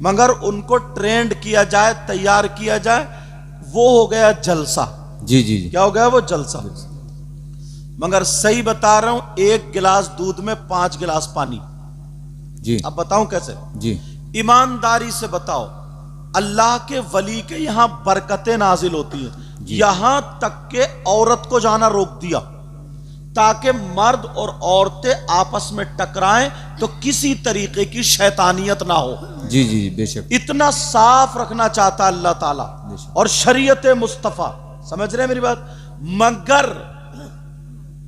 मगर उनको ट्रेंड किया जाए, तैयार किया जाए, वो हो गया जलसा। जी जी जी। क्या हो गया? वो जलसा। मगर सही बता रहा हूं, 1 गिलास दूध में 5 गिलास पानी। जी। अब बताऊं कैसे? जी। ईमानदारी से बताओ, अल्लाह के वली के यहां बरकतें नाजिल होती हैं, यहां तक के औरत को जाना रोक दिया ताकि मर्द और औरतें आपस में टकराएं तो किसी तरीके की शैतानियत ना हो। जी जी बेशक। इतना साफ रखना चाहता अल्लाह ताला और शरीयत मुस्तफा, समझ रहे हैं मेरी बात? मगर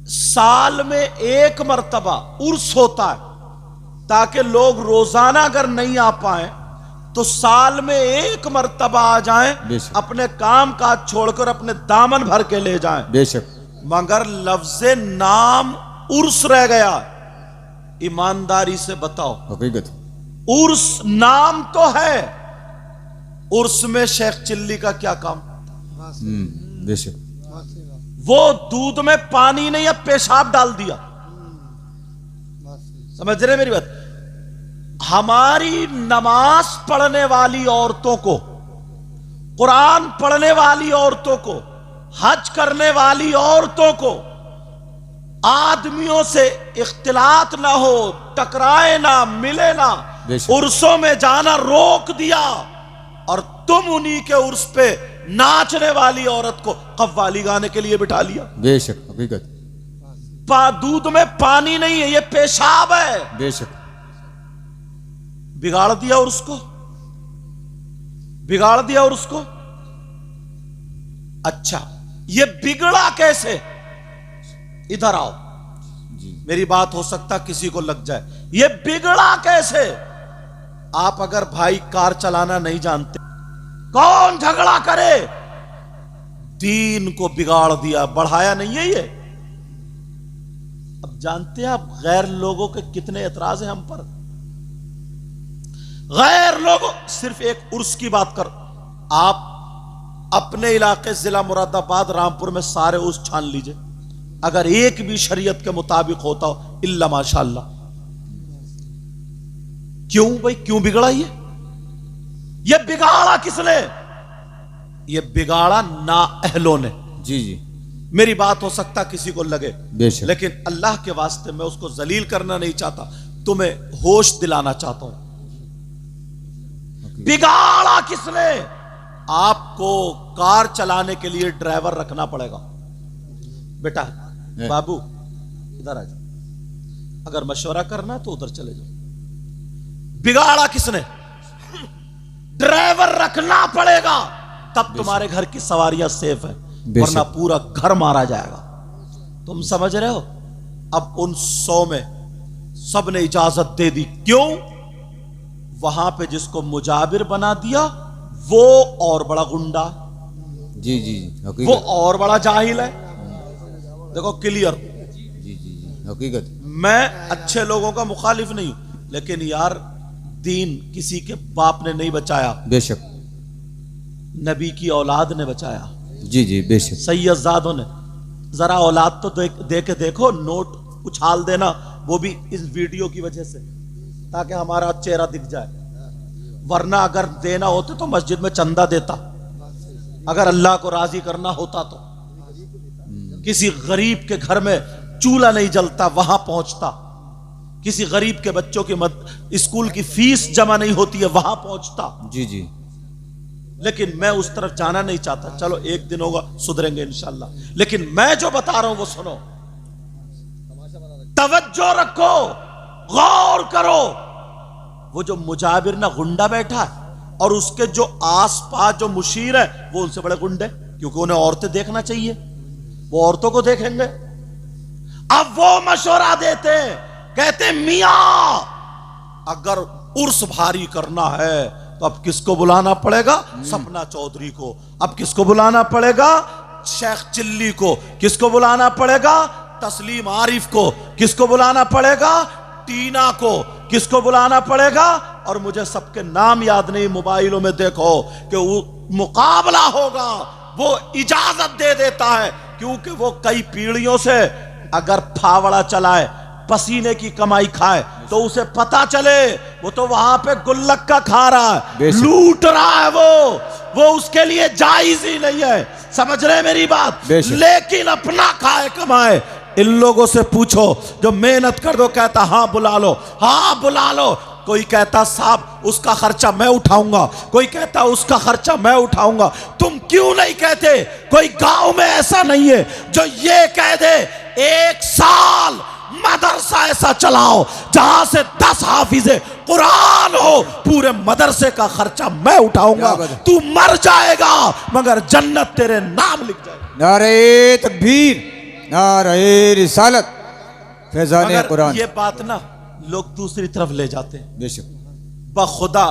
साल में 1 मर्तबा उर्स होता है ताकि लोग रोजाना अगर नहीं आ पाए तो साल में 1 मर्तबा आ जाएं, अपने काम काज छोड़कर अपने दामन भर के ले जाएं। बेशक। मगर लफ्ज़े नाम उर्स रह गया। ईमानदारी से बताओ, हकीकत उर्स नाम तो है, उर्स में शेख चिल्ली का क्या काम? बेशक। वो दूध में पानी नहीं, अब पेशाब डाल दिया। समझ रहे मेरी बात? हमारी नमाज पढ़ने वाली औरतों को, कुरान पढ़ने वाली औरतों को, हज करने वाली औरतों को आदमियों से इख्तिलात ना हो, टकराए ना, मिले ना, उर्सों में जाना रोक दिया और तुम उन्हीं के उर्स पे नाचने वाली औरत को कव्वाली गाने के लिए बिठा लिया। बेशक। हकीकत। दूध में पानी नहीं है, ये पेशाब है। बेशक। बिगाड़ दिया और उसको, बिगाड़ दिया और उसको। अच्छा, ये बिगड़ा कैसे? इधर आओ जी। मेरी बात हो सकता किसी को लग जाए, ये बिगड़ा कैसे? आप अगर भाई कार चलाना नहीं जानते, कौन झगड़ा करे? दीन को बिगाड़ दिया, बढ़ाया नहीं है ये। अब जानते हैं आप गैर लोगों के कितने एतराज हैं हम पर? गैर लोगों, सिर्फ एक उर्स की बात कर, आप अपने इलाके जिला मुरादाबाद रामपुर में सारे उर्स छान लीजिए, अगर एक भी शरीयत के मुताबिक होता हो, इल्ला माशाअल्लाह। क्यों भाई, क्यों बिगड़ा ये बिगाड़ा किसने? ये बिगाड़ा नाअहलों ने। जी जी। मेरी बात हो सकता किसी को लगे, लेकिन अल्लाह के वास्ते मैं उसको जलील करना नहीं चाहता, तुम्हें होश दिलाना चाहता हूं। बिगाड़ा किसने? आपको कार चलाने के लिए ड्राइवर रखना पड़ेगा। बेटा बाबू इधर आ जाओ, अगर मशवरा करना तो उधर चले जाओ। बिगाड़ा किसने? ड्राइवर रखना पड़ेगा, तब तुम्हारे घर की सवारियां सेफ है, वरना पूरा घर मारा जाएगा। तुम समझ रहे हो? अब उन 100 में सब ने इजाजत दे दी। क्यों? वहां पे जिसको मुजाबिर बना दिया वो और बड़ा गुंडा। जी जी जी। वो और बड़ा जाहिल है। देखो क्लियर। जी जी जी। हकीकत। मैं अच्छे लोगों का मुखालिफ नहीं हूं, लेकिन यार दीन किसी के बाप ने नहीं बचाया, बेशक नबी की औलाद ने बचाया। जी जी बेशक। सैयदजादों ने। जरा औलाद तो दे के देखो, नोट उछाल देना, वो भी इस वीडियो की वजह से, ताकि हमारा चेहरा दिख जाए। वरना अगर देना होता तो मस्जिद में चंदा देता, अगर अल्लाह को राजी करना होता तो। किसी गरीब के घर में चूल्हा नहीं जलता, वहां पहुंचता। किसी गरीब के बच्चों की स्कूल की फीस जमा नहीं होती है, वहां पहुंचता। जी जी। लेकिन मैं उस तरफ जाना नहीं चाहता। चलो एक दिन होगा, सुधरेंगे इंशाल्लाह। लेकिन मैं जो बता रहा हूं वो सुनो, तवज्जो रखो, गौर करो। वो जो मुजाबिर ना गुंडा बैठा है और उसके जो आसपास जो मुशीर है वो उनसे बड़े गुंडे, क्योंकि उन्हें औरतें देखना चाहिए, वो औरतों को देखेंगे। अब वो मशवरा देते हैं, कहते मियां अगर उर्स भारी करना है तो अब किसको बुलाना पड़ेगा? सपना चौधरी को। अब किसको बुलाना पड़ेगा? शेख चिल्ली को। किसको बुलाना पड़ेगा? तस्लीम आरिफ को। किसको बुलाना पड़ेगा? टीना को। किसको बुलाना पड़ेगा? और मुझे सबके नाम याद नहीं, मोबाइलों में देखो कि वो मुकाबला होगा, वो इजाजत दे देता है, क्योंकि वो कई पीढ़ियों से अगर फावड़ा चलाए, पसीने की कमाई खाए, तो उसे पता चले। वो तो वहां पे गुल्लक का खा रहा है, बेशक। लूट रहा है, वो उसके लिए जायज ही नहीं है। समझ रहे हैं मेरी बात? बेशक। लेकिन अपना खाए कमाए। इन लोगों से पूछो जो मेहनत कर दो, कहता हाँ बुला लो, हाँ बुला लो। कोई कहता साहब उसका खर्चा मैं उठाऊंगा, कोई कहता उसका खर्चा मैं उठाऊंगा। तुम क्यों नहीं कहते? कोई गांव में ऐसा नहीं है जो ये कह दे 1 साल मदरसा ऐसा चलाओ जहां से 10 हाफिजे कुरान हो, पूरे मदरसे का खर्चा मैं उठाऊंगा। तू मर जाएगा मगर जन्नत तेरे नाम लिख जाएगी। नारे तकबीर, नारे रिसालत, फैजान मगर कुरान। ये बात ना लोग दूसरी तरफ ले जाते हैं। बेशक। बखुदा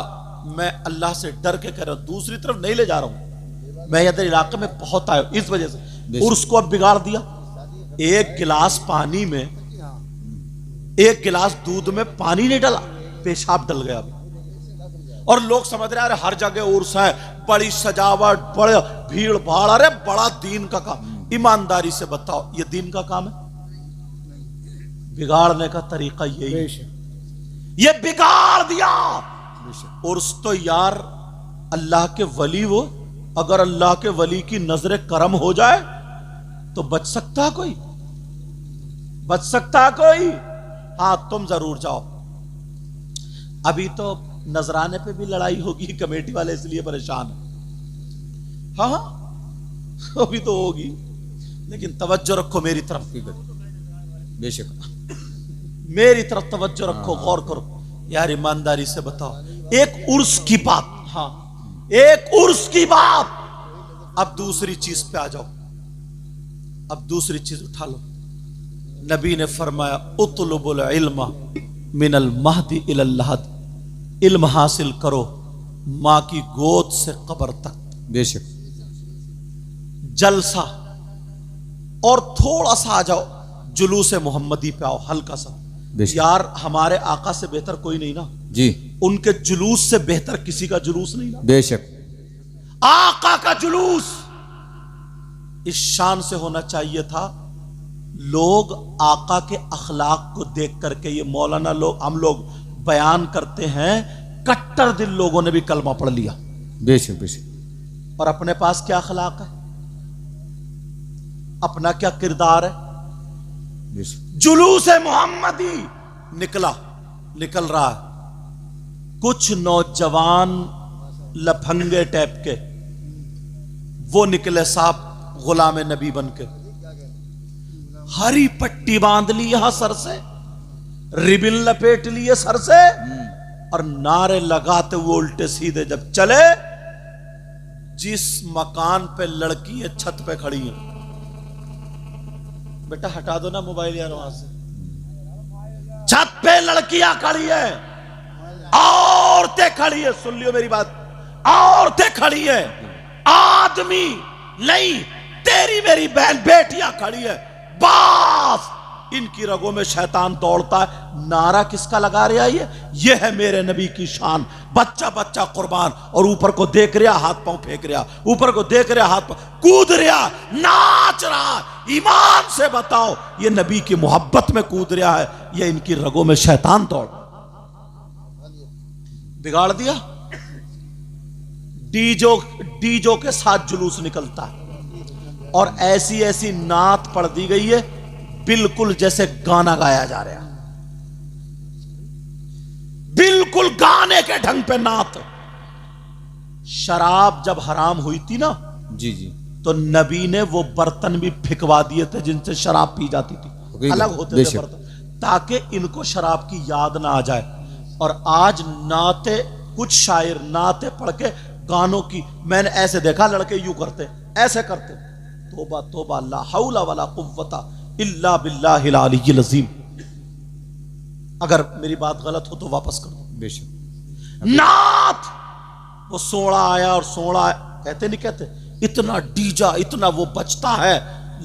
मैं अल्लाह से डर के कह रहा हूं, दूसरी तरफ नहीं ले जा रहा हूं। मैं इधर इलाके में बहुत आया इस वजह से। उर्स को अब बिगाड़ दिया। 1 गिलास पानी में, 1 गिलास दूध में पानी नहीं डाला, पेशाब डल गया। और लोग समझ रहे हैं हर जगह उर्स है, बड़ी सजावट, बड़े भीड़ भाड़। अरे बड़ा दीन का काम। ईमानदारी से बताओ ये दीन का काम है? बिगाड़ने का तरीका यही है। ये बिगाड़ दिया। उर्स तो यार अल्लाह के वली, वो अगर अल्लाह के वली की नजर करम हो जाए तो बच सकता है कोई? बच सकता है कोई? हाँ तुम जरूर जाओ। अभी तो नजराने पे भी लड़ाई होगी, कमेटी वाले इसलिए परेशान है। हाँ हाँ अभी तो होगी, लेकिन तवज्जो रखो मेरी तरफ। बेशक। मेरी तरफ तवज्जो रखो, गौर करो यार, ईमानदारी से बताओ। एक उर्स की बात, हाँ एक उर्स की बात। अब दूसरी चीज पे आ जाओ। अब दूसरी चीज उठा लो। नबी ने फरमाया उतलुबुल इल्मा मिनल महदी इलल लहद। इल्म हासिल करो मां की गोद से कब्र तक। बेशक। जलसा। और थोड़ा सा आ जाओ जुलूस मोहम्मदी पे आओ, हल्का सा। यार हमारे आका से बेहतर कोई नहीं ना जी। उनके जुलूस से बेहतर किसी का जुलूस नहीं ना। बेशक। आका का जुलूस इस शान से होना चाहिए था। लोग आका के अखलाक को देख करके, ये मौलाना लोग, हम लोग बयान करते हैं, कट्टर दिल लोगों ने भी कलमा पढ़ लिया। बेशक बेशक। और अपने पास क्या अखलाक है, अपना क्या किरदार है? जुलूस मोहम्मदी निकल रहा है। कुछ नौजवान लफंगे टाइप के वो निकले साहब, गुलाम नबी बन के। हरी पट्टी बांध ली यहां सर से, रिबिन लपेट लिए सर से, और नारे लगाते हुए उल्टे सीधे जब चले, जिस मकान पे लड़की है छत पे खड़ी है। बेटा हटा दो ना मोबाइल यार वहां से। छत पे लड़कियां खड़ी है, औरतें खड़ी है, सुन लियो मेरी बात, औरतें खड़ी है, आदमी नहीं, तेरी मेरी बहन बेटियां खड़ी है। बस इनकी रगों में शैतान दौड़ता है। नारा किसका लगा रहा है? ये है मेरे नबी की शान। बच्चा बच्चा कुर्बान, और ऊपर को देख रहा, हाथ पांव फेंक रहा, ऊपर को देख रहा, हाथ पांव कूद रहा, नाच रहा। ईमान से बताओ ये नबी की मोहब्बत में कूद रहा है, ये इनकी रगों में शैतान दौड़? बिगाड़ दिया। डीजो के साथ जुलूस निकलता है, और ऐसी ऐसी नात पढ़ दी गई है बिल्कुल जैसे गाना गाया जा रहा है, बिल्कुल गाने के ढंग पे नात। शराब जब हराम हुई थी ना, जी जी, तो नबी ने वो बर्तन भी फिकवा दिए थे जिनसे शराब पी जाती थी, अलग होते थे बर्तन, ताकि इनको शराब की याद ना आ जाए। और आज नाते, कुछ शायर नाते पढ़ के गानों की, मैंने ऐसे देखा लड़के यूं करते, ऐसे करते, तोबा तोबा, ला हौला वला कुव्वता इल्ला बिल्लाहिल अलीय्यिल अज़ीम। अगर मेरी बात गलत हो तो वापस कर दो। बेशक। नात, वो सोड़ा आया और सोड़ा कहते नहीं कहते, इतना डीजा, इतना वो बचता है,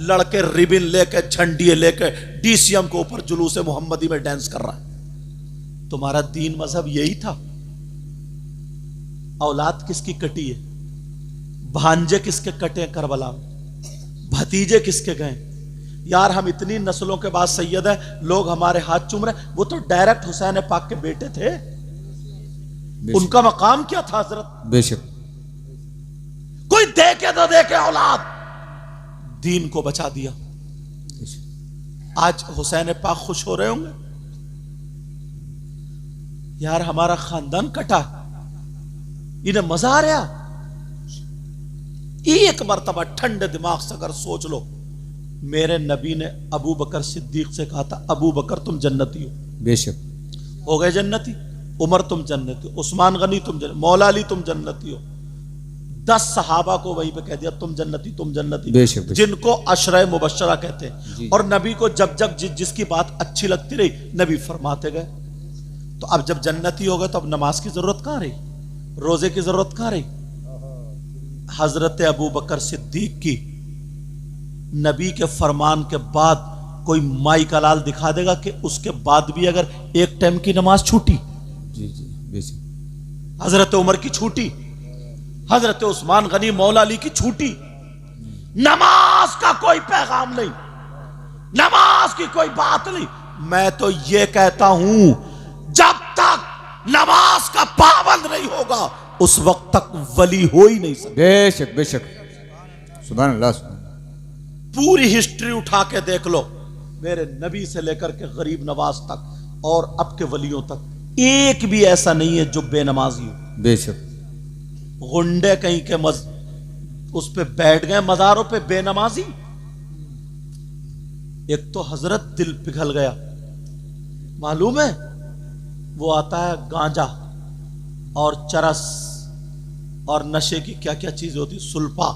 लड़के रिबिन लेके, झंडिये लेके डीसीएम के ऊपर जुलूस मोहम्मदी में डांस कर रहा है। तुम्हारा दीन मजहब यही था? औलाद किसकी कटी है? भांजे किसके कटे हैं करबला में? भतीजे किसके गए? यार हम इतनी नस्लों के बाद सैयद हैं, लोग हमारे हाथ चूम रहे। वो तो डायरेक्ट हुसैन पाक के बेटे थे, उनका मकाम क्या था हजरत? बेशक। कोई देखे तो देखे औलाद, दीन को बचा दिया। आज हुसैन पाक खुश हो रहे होंगे, यार हमारा खानदान कटा, इन्हें मजा आ रहा। एक मर्तबा ठंडे दिमाग से अगर सोच लो, मेरे नबी ने अबू बकर सिद्दीक से कहा था, अबू बकर तुम जन्नती हो। बेशक। हो गए जन्नती। उमर तुम जन्नती हो, उस्मान गनी तुम जन्नती, मौला अली तुम जन्नती हो। 10 सहाबा को वहीं पे कह दिया तुम जन्नती तुम जन्नती। बेशक, बेशक। जिनको अशरे मुबश्शरा कहते हैं। और नबी को जब जब जिसकी बात अच्छी लगती रही, नबी फरमाते गए। तो अब जब जन्नती हो गए तो अब नमाज की जरूरत कहां रही, रोजे की जरूरत कहां रही? हजरत अबू बकर सिद्दीक की नबी के फरमान के बाद कोई माई का लाल दिखा देगा कि उसके बाद भी अगर एक टाइम की नमाज छूटी? जी जी बेशक। हजरत उमर की छूटी, हजरत उस्मान गनी मौला अली की छूटी। नमाज का कोई पैगाम नहीं, नमाज की कोई बात नहीं। मैं तो ये कहता हूं, जब तक नमाज का पाबंद नहीं होगा उस वक्त तक वली हो ही नहीं सकता। बेशक बेशक। सुभान अल्लाह। पूरी हिस्ट्री उठा के देख लो, मेरे नबी से लेकर के गरीब नवाज तक और अब के वलियों तक, एक भी ऐसा नहीं है जो बेनमाजी हो। बेशक। गुंडे कहीं के उस पे बैठ गए मज़ारों पे बेनमाजी। एक तो हजरत दिल पिघल गया, मालूम है वो आता है गांजा और चरस और नशे की क्या क्या चीजें होती, सुल्फा,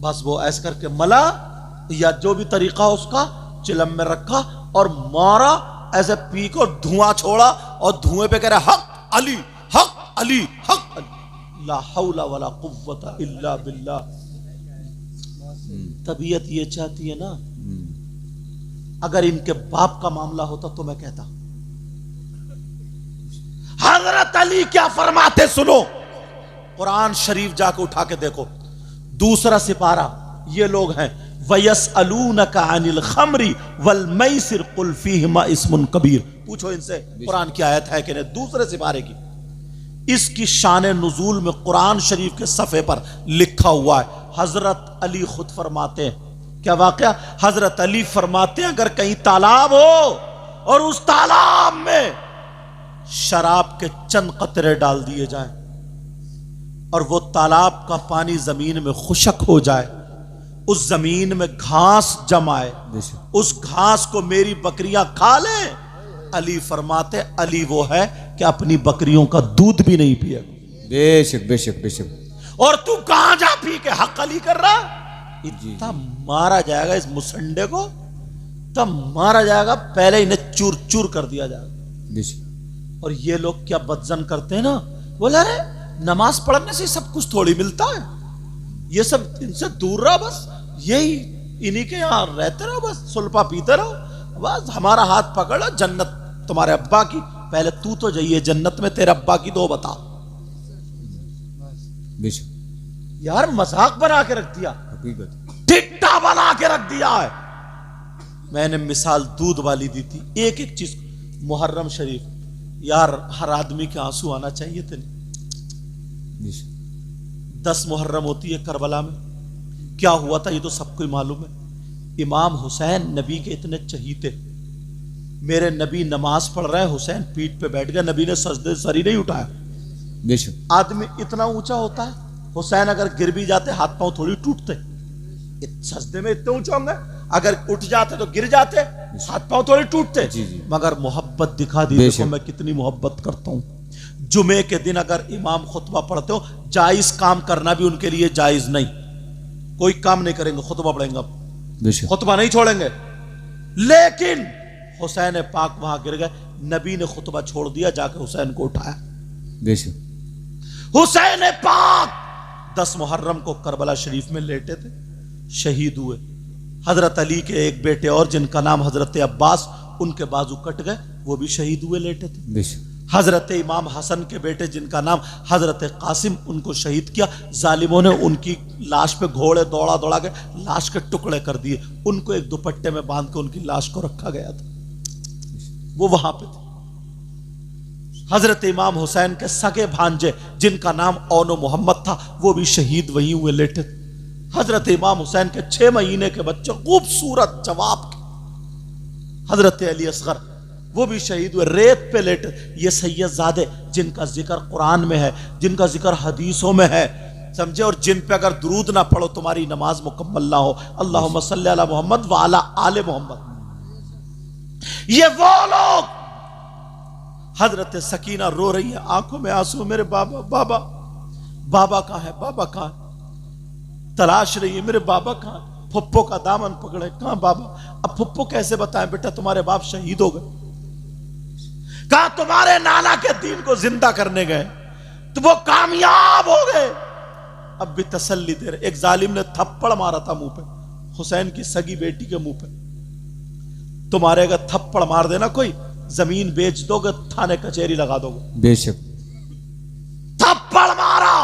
बस वो ऐसे करके मला या जो भी तरीका उसका चिलम में रखा और मारा, ऐसे पी को धुआं छोड़ा और धुएं पे कह रहा हक अली हक अली हक अली, ला हौला वला कुव्वता इल्ला बिल्लाह। तबीयत ये चाहती है ना, अगर इनके बाप का मामला होता तो मैं कहता हजरत अली क्या फरमाते सुनो, कुरान शरीफ जाके उठा के देखो, दूसरा सिपारा, ये लोग हैं, वयसअलूनका अनिल खमरी वल मैसिर कुल फीहिमा इस्मुन कबीर। पूछो इनसे कुरान की आयत है कि नहीं, दूसरे सिपारे की। इसकी शान नुजूल में कुरान शरीफ के सफ़े पर लिखा हुआ है। हजरत अली खुद फरमाते हैं, क्या वाकया? हजरत अली फरमाते हैं अगर कहीं तालाब हो और उस तालाब में शराब के चंद कतरे डाल दिए जाएं और वो तालाब का पानी जमीन में खुशक हो जाए, उस जमीन में घास जमाए, उस घास को मेरी बकरियां खा लें, अली फरमाते अली वो है कि अपनी बकरियों का दूध भी नहीं पिए। बेशक बेशक बेशक। और तू कहां जा पी के हक अली कर रहा? इतना मारा जाएगा इस मुसंडे को, तब मारा जाएगा, पहले इन्हें चूर चूर कर दिया जाएगा। बेशक। और ये लोग क्या बदजन करते हैं ना, बोले अरे नमाज पढ़ने से सब कुछ थोड़ी मिलता है, ये सब इनसे दूर रहो, बस यही इन्हीं के यहां रहते रहो, बस सुल्फा पीते रहो, बस हमारा हाथ पकड़ लो, जन्नत तुम्हारे अब्बा की, पहले तू तो जाइए जन्नत में, तेरे अब्बा की दो बता। यार मजाक बना के रख दिया, टिट्टा बना के रख दिया है। मैंने मिसाल दूध वाली दी थी, एक एक चीज। मुहर्रम शरीफ, यार हर आदमी के आंसू आना चाहिए थे। 10 मुहर्रम होती है करबला में, क्या हुआ था ये तो सबको ही मालूम है। इमाम हुसैन नबी के इतने चहीते, मेरे नबी नमाज पढ़ रहे हैं, हुसैन पीठ पे बैठ गया, नबी ने सजदे सर ही नहीं उठाया। आदमी इतना ऊंचा होता है, हुसैन अगर गिर भी जाते हाथ पांव थोड़ी टूटते, सजदे में इतने ऊंचे होंगे, अगर उठ जाते तो गिर जाते, हाथ पांव थोड़ी टूटते। मगर मोहब्बत दिखा दी, देखो मैं कितनी मोहब्बत करता हूं। जुमे के दिन अगर इमाम खुतबा पढ़ते हो, जायज काम करना भी उनके लिए जायज नहीं, कोई काम नहीं करेंगे, खुतबा पढ़ेंगे, खुतबा नहीं छोड़ेंगे। लेकिन हुसैन पाक वहां गिर गए, नबी ने खुतबा छोड़ दिया, जाके हुसैन को उठाया। हुसैन पाक 10 मुहर्रम को करबला शरीफ में लेटे थे, शहीद हुए। हजरत अली के एक बेटे और जिनका नाम हजरत अब्बास, उनके बाजू कट गए, वो भी शहीद हुए, लेटे थे। हजरत इमाम हसन के बेटे जिनका नाम हजरत कासिम, उनको शहीद किया। जालिमों ने उनकी लाश पे घोड़े दौड़ा दौड़ा के लाश के टुकड़े कर दिए। उनको एक दुपट्टे में बांध के उनकी लाश को रखा गया था, वो वहां पे थे। हजरत इमाम हुसैन के सगे भांजे जिनका नाम औनो मोहम्मद था, वो भी शहीद वहीं हुए लेटे। हजरत इमाम हुसैन के 6 महीने के बच्चे खूबसूरत जवाब के हजरत अली असगर, वो भी शहीद हुए, रेत पे लेटे। ये सैयदजादे जिनका जिक्र कुरान में है, जिनका जिक्र हदीसों में है, समझे, और जिन पे अगर दुरूद ना पढ़ो तुम्हारी नमाज मुकम्मल ना हो। अल्लाहुम्मा सल्ली अला मोहम्मद व अला आले मोहम्मद। ये वो लोग, हजरत सकीना रो रही है, आंखों में आंसू, मेरे बाबा बाबा बाबा कहां है, बाबा कहां है, तलाश रही है, मेरे बाबा कहां है। फुप्पो का दामन पकड़े, कहां बाबा। अब फुप्पो कैसे बताएं बेटा तुम्हारे बाप शहीद हो गए। कहा तुम्हारे नाना के दीन को जिंदा करने गए तो वो कामयाब हो गए। अब भी तसल्ली दे रहे। एक जालिम ने थप्पड़ मारा था मुंह पे, हुसैन की सगी बेटी के मुंह पे। तुम्हारे अगर थप्पड़ मार देना कोई, जमीन बेच दोगे, थाने कचहरी लगा दोगे। बेशक। थप्पड़ मारा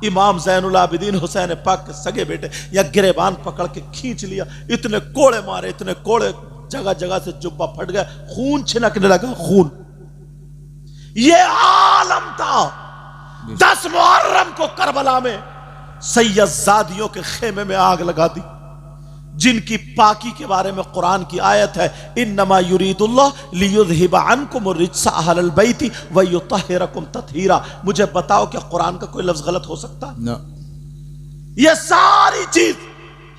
इमाम ज़ैनुल आबिदीन हुसैन पाक के सगे बेटे, या गिरेबान पकड़ के खींच लिया। इतने कोड़े मारे, इतने कोड़े, जगह जगह से जुब्बा फट गया, खून छिनकने लगा, खून। ये आलम था। 10 मुहर्रम को करबला में सैयदजादियों के खेमे में आग लगा दी, जिनकी पाकी के बारे में कुरान की आयत है, इन्नमा युरीदुल्लाह लियुज़हिबा अन्कुम रिज्सा अहलल बैति व युतहिरकुम तत्हीरा। मुझे बताओ क्या कुरान का कोई लफ्ज गलत हो सकता है? ना। ये सारी चीज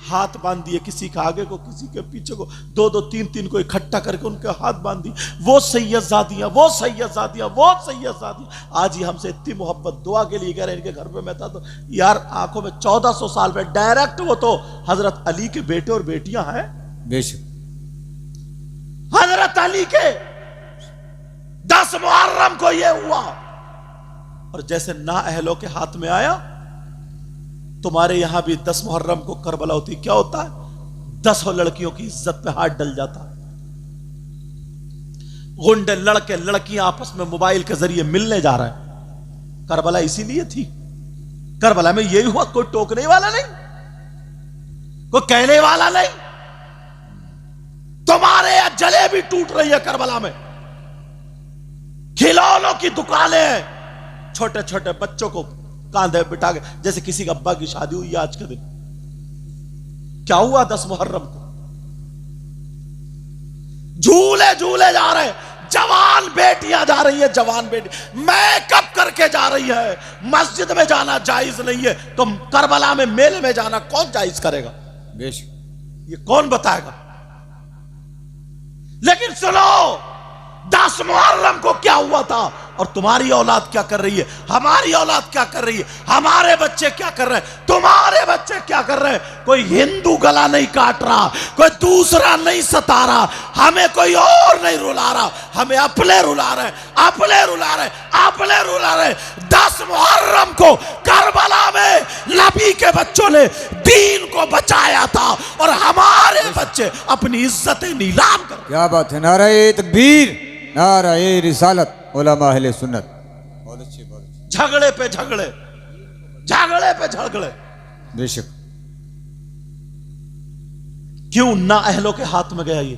हाथ बांध दिए, किसी के आगे को, किसी के पीछे को, 2-2 3-3 को इकट्ठा करके उनके हाथ बांध दी। वो सैयदजादियां, वो सैयदजादियां, वो सैयदजादियां। आज ही हमसे इतनी मोहब्बत, दुआ के लिए कह रहे हैं। इनके घर पे मैं था तो यार आंखों में 1400 साल में डायरेक्ट वो तो हजरत अली के बेटे और बेटियां हैं। बेशक। हजरत अली के 10 मुहर्रम को ये हुआ, और जैसे ना अहलों के हाथ में आया, तुम्हारे यहां भी 10 मुहर्रम को करबला होती, क्या होता है? 10 लड़कियों की इज्जत पे हाथ डल जाता है। गुंडे लड़के लड़कियां आपस में मोबाइल के जरिए मिलने जा रहे हैं। करबला इसीलिए थी। करबला में यही हुआ, कोई टोकने वाला नहीं, कोई कहने वाला नहीं। तुम्हारे यहां जलेबी टूट रही है करबला में, खिलौनों की दुकानें हैं, छोटे छोटे बच्चों को कांधे बिठा के, जैसे किसी का अब्बा की शादी हुई आज के दिन। क्या हुआ 10 मुहर्रम को? झूले झूले जा रहे, जवान बेटियां जा रही है, जवान बेटी मेकअप करके जा रही है। मस्जिद में जाना जायज नहीं है, तो करबला में मेले में जाना कौन जायज करेगा? बेशक। ये कौन बताएगा? लेकिन सुनो, 10 मुहर्रम को क्या हुआ था, और तुम्हारी औलाद क्या कर रही है, हमारी औलाद क्या कर रही है, हमारे बच्चे क्या कर रहे हैं, तुम्हारे बच्चे क्या कर रहे हैं। कोई हिंदू गला नहीं काट रहा, कोई दूसरा नहीं सता रहा, हमें कोई और नहीं रुला रहा, हमें अपने रुला रहे, अपने रुला रहे, अपने रुला रहे। 10 मुहर्रम को करबला में नबी के बच्चों ने दीन को बचाया था, और हमारे बच्चे अपनी इज्जतें नीलाम कर। क्या बात है। नाराए तकबीर, नाराए रिसालत, उलमा अहले सुन्नत। बहुत अच्छी, बहुत अच्छी। झगड़े पे झगड़े, झगड़े पे झगड़े। बेशक। क्यों ना अहलों के हाथ में गया ये?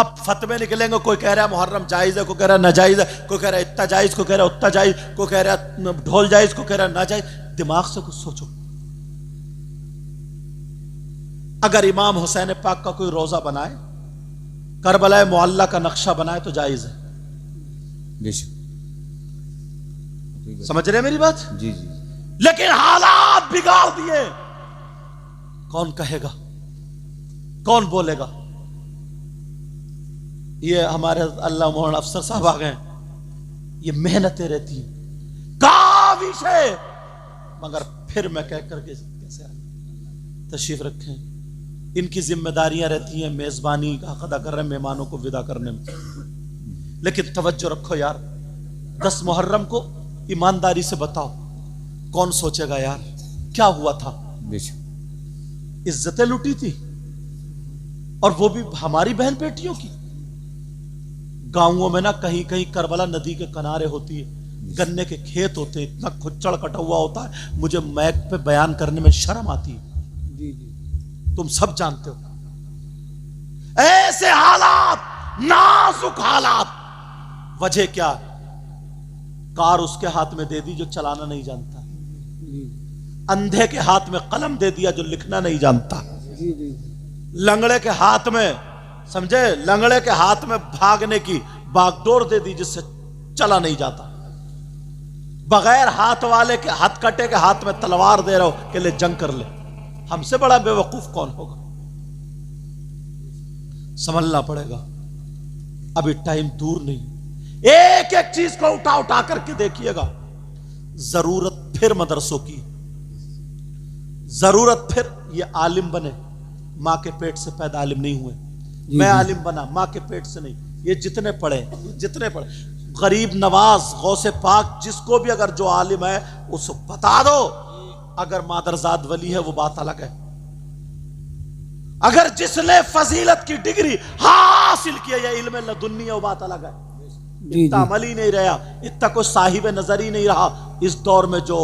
अब फतवे निकलेंगे, कोई कह रहा है मुहर्रम जायज है, कोई कह रहा है नाजायज है, कोई कह रहा है इतना जायज, कोई कह रहा है उतना जायज, कोई कह रहा है ढोल जायज, कोई कह रहा है नाजायज। दिमाग से कुछ सोचो। अगर इमाम हुसैन पाक का कोई रोजा बनाए, करबला मुअल्ला का नक्शा बनाए, तो जायज है। बेशक। समझ रहे हैं मेरी बात? जी जी। लेकिन हालात बिगाड़ दिए। कौन कहेगा, कौन बोलेगा? ये हमारे अल्लाह मोहन अफसर साहब आ गए, ये मेहनतें रहती हैं, काविश है, मगर फिर मैं कह करके कैसे तशरीफ रखें। इनकी जिम्मेदारियां रहती हैं, मेजबानी का अदा कर रहे हैं, मेहमानों को विदा करने में। लेकिन तवज्जो रखो यार, 10 मुहर्रम को ईमानदारी से बताओ, कौन सोचेगा यार क्या हुआ था? इज्जतें लुटी थी, और वो भी हमारी बहन बेटियों की। गांवों में ना कहीं कहीं करबला नदी के किनारे होती है, गन्ने के खेत होते हैं, इतना खुच्चड़ कटा हुआ होता है, मुझे मैक पे बयान करने में शर्म आती है। जी जी तुम सब जानते हो ऐसे हालात, नाजुक हालात। वजह क्या? कार उसके हाथ में दे दी जो चलाना नहीं जानता, जी अंधे के हाथ में कलम दे दिया जो लिखना नहीं जानता, जी जी लंगड़े के हाथ में, समझे, लंगड़े के हाथ में भागने की बागडोर दे दी जिससे चला नहीं जाता, बगैर हाथ वाले के हथकटे के हाथ में तलवार दे रहे हो कि ले जंग कर ले। हमसे बड़ा बेवकूफ कौन होगा? समझना पड़ेगा, अभी टाइम दूर नहीं। एक एक चीज को उठा उठा करके देखिएगा। जरूरत फिर मदरसों की, जरूरत फिर ये आलिम बने, मां के पेट से पैदा आलिम नहीं हुए। मैं आलिम बना, मां के पेट से नहीं। ये जितने पढ़े, जितने पढ़े, गरीब नवाज, गौसे पाक, जिसको भी अगर जो आलिम है उसको बता दो, अगर मादरजाद वली है वो बात अलग है। अगर जिसने फजीलत की डिग्री हासिल की है या इल्म लदुन्नी है वो बात अलग है। इतना अमल ही नहीं रहा, इतना कोई साहिब नजर ही नहीं रहा इस दौर में जो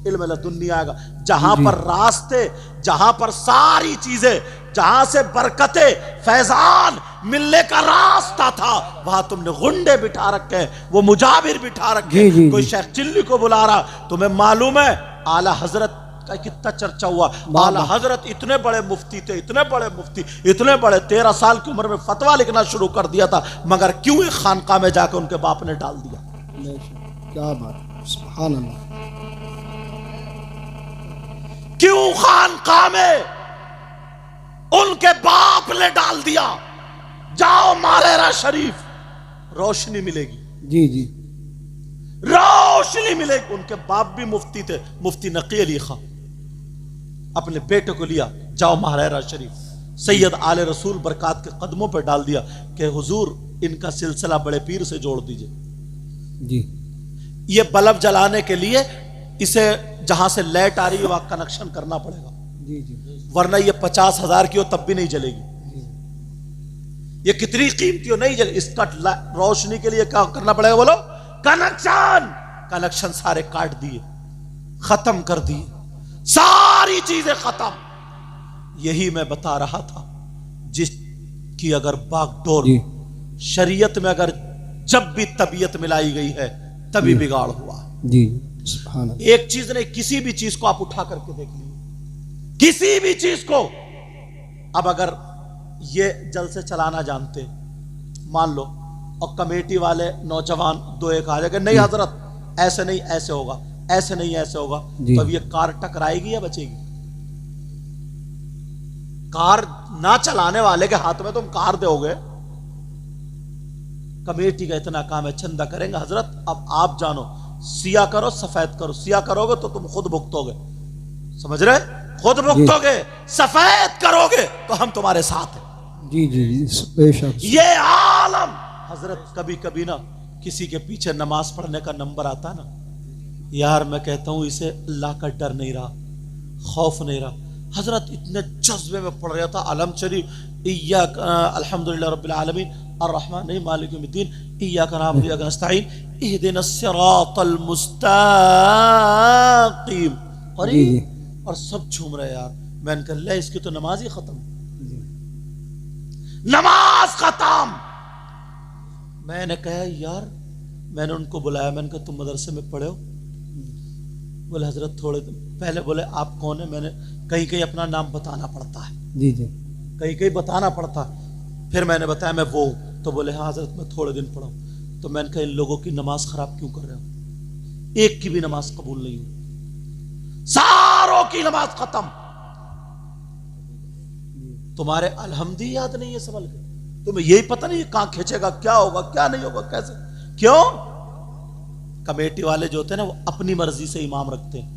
इल्म लदुन्नी आएगा, जहां पर रास्ते, जहां पर सारी चीजें, जहां से बरकते फैजान मिलने का रास्ता था, वहां तुमने गुंडे बिठा रखे हैं, वो मुजाबिर बिठा रखे हैं। कोई शेख चिल्ली को बुला रहा। तुम्हें मालूम है आला हजरत का कितना चर्चा हुआ? आला हजरत इतने बड़े मुफ्ती थे, इतने बड़े मुफ्ती, इतने बड़े, 13 साल की उम्र में फतवा लिखना शुरू कर दिया था, मगर क्यों एक खानका में जाकर उनके बाप ने डाल दिया? क्या बात, सुभान अल्लाह। क्यों खानका में उनके बाप ने डाल दिया? जाओ मारेरा शरीफ, रोशनी मिलेगी। जी जी रोशनी मिलेगी। उनके बाप भी मुफ्ती थे, मुफ्ती नकी अली खां, अपने बेटे को लिया, जाओ महारारा शरीफ, सैयद आले रसूल बरकात के कदमों पर डाल दिया कि हुजूर इनका सिलसिला बड़े पीर से जोड़ दीजिए। जी ये बल्ब जलाने के लिए इसे जहां से लाइट आ रही है वहां कनेक्शन करना पड़ेगा, जी जी वरना ये 50,000 की हो तब भी नहीं जलेगी। ये कितनी कीमती हो, नहीं जले। इसका रोशनी के लिए क्या करना पड़ेगा बोलो? कनेक्शन। कनेक्शन सारे काट दिए, खत्म कर दिए, सारी चीजें खत्म। यही मैं बता रहा था, जिसकी अगर बागडोर शरीयत में अगर जब भी तबीयत मिलाई गई है तभी बिगाड़ हुआ। जी सुभान अल्लाह। एक चीज नहीं, किसी भी चीज को आप उठा करके देख लीजिए, किसी भी चीज को। अब अगर ये जल से चलाना जानते मान लो, और कमेटी वाले नौजवान दो एक आ जाएंगे, नहीं हजरत ऐसे नहीं ऐसे होगा, ऐसे नहीं ऐसे होगा, तो अब ये कार टकराएगी या बचेगी? कार ना चलाने वाले के हाथ में तुम कार दोगे। कमेटी का इतना काम है, चंदा करेंगे, हजरत अब आप जानो, सिया करो सफेद करो, सिया करोगे तो तुम खुद भुगतोगे, समझ रहे? खुद भुगतोगे, सफेद करोगे तो हम तुम्हारे साथ हैं। जी जी बेशक। ये आलम हजरत, कभी कभी ना किसी के पीछे नमाज पढ़ने का नंबर आता ना, यार मैं कहता हूं इसे अल्लाह का डर नहीं रहा, खौफ नहीं रहा। हजरत इतने जज्बे में पढ़ रहा था अलम शरीफ, इय्याक अल्हम्दुलिल्लाह रब्बिल आलमीन अर्रहमान मालिक यौमिद्दीन इय्याका नअबुदु व इय्याका नस्तईन इहदिनस सिरातल मुस्तकीम, और सब झूम रहे यार। मैंने कहा ले इसकी तो नमाज ही खत्म, नमाज खत्म। मैंने कहा यार, मैंने उनको बुलाया, मैंने कहा तुम मदरसे में पढ़े हो? बोले हजरत थोड़े दिन पहले। बोले आप कौन है? मैंने कहीं कहीं अपना नाम बताना पड़ता है, जी जी कहीं कहीं बताना पड़ता है। फिर मैंने बताया मैं वो हूं, तो बोले हाँ हजरत मैं थोड़े दिन पढ़ा हूं। तो मैंने कहा इन लोगों की नमाज खराब क्यों कर रहे हो? एक की भी नमाज कबूल नहीं हुई, सारों की नमाज खत्म। तुम्हारे अलहम्दी याद नहीं है संभल के, तुम्हें यही पता नहीं कहां खींचेगा, क्या होगा क्या नहीं होगा, कैसे, क्यों? कमेटी वाले जो होते हैं ना वो अपनी मर्जी से इमाम रखते हैं।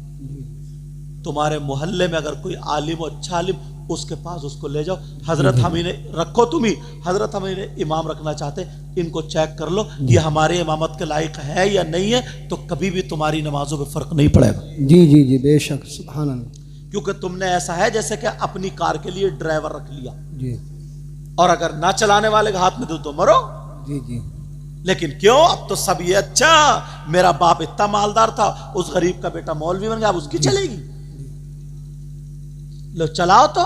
तुम्हारे मोहल्ले में अगर कोई आलिम हो, अच्छा आलिम, उसके पास उसको ले जाओ, हजरत हम इन्हें रखो, तुम ही हजरत हम इन्हें इमाम रखना चाहते, इनको चेक कर लो ये हमारे इमामत के लायक है या नहीं है, तो कभी भी तुम्हारी नमाजों में फर्क नहीं पड़ेगा। जी जी जी बेशक सुभान अल्लाह। क्योंकि तुमने ऐसा है जैसे कि अपनी कार के लिए ड्राइवर रख लिया, जी और अगर ना चलाने वाले के हाथ में दो तो मरो। जी जी लेकिन क्यों, अब तो सब ये, अच्छा मेरा बाप इतना मालदार था, उस गरीब का बेटा मौलवी बन गया, अब उसकी चलेगी। लो चलाओ तो,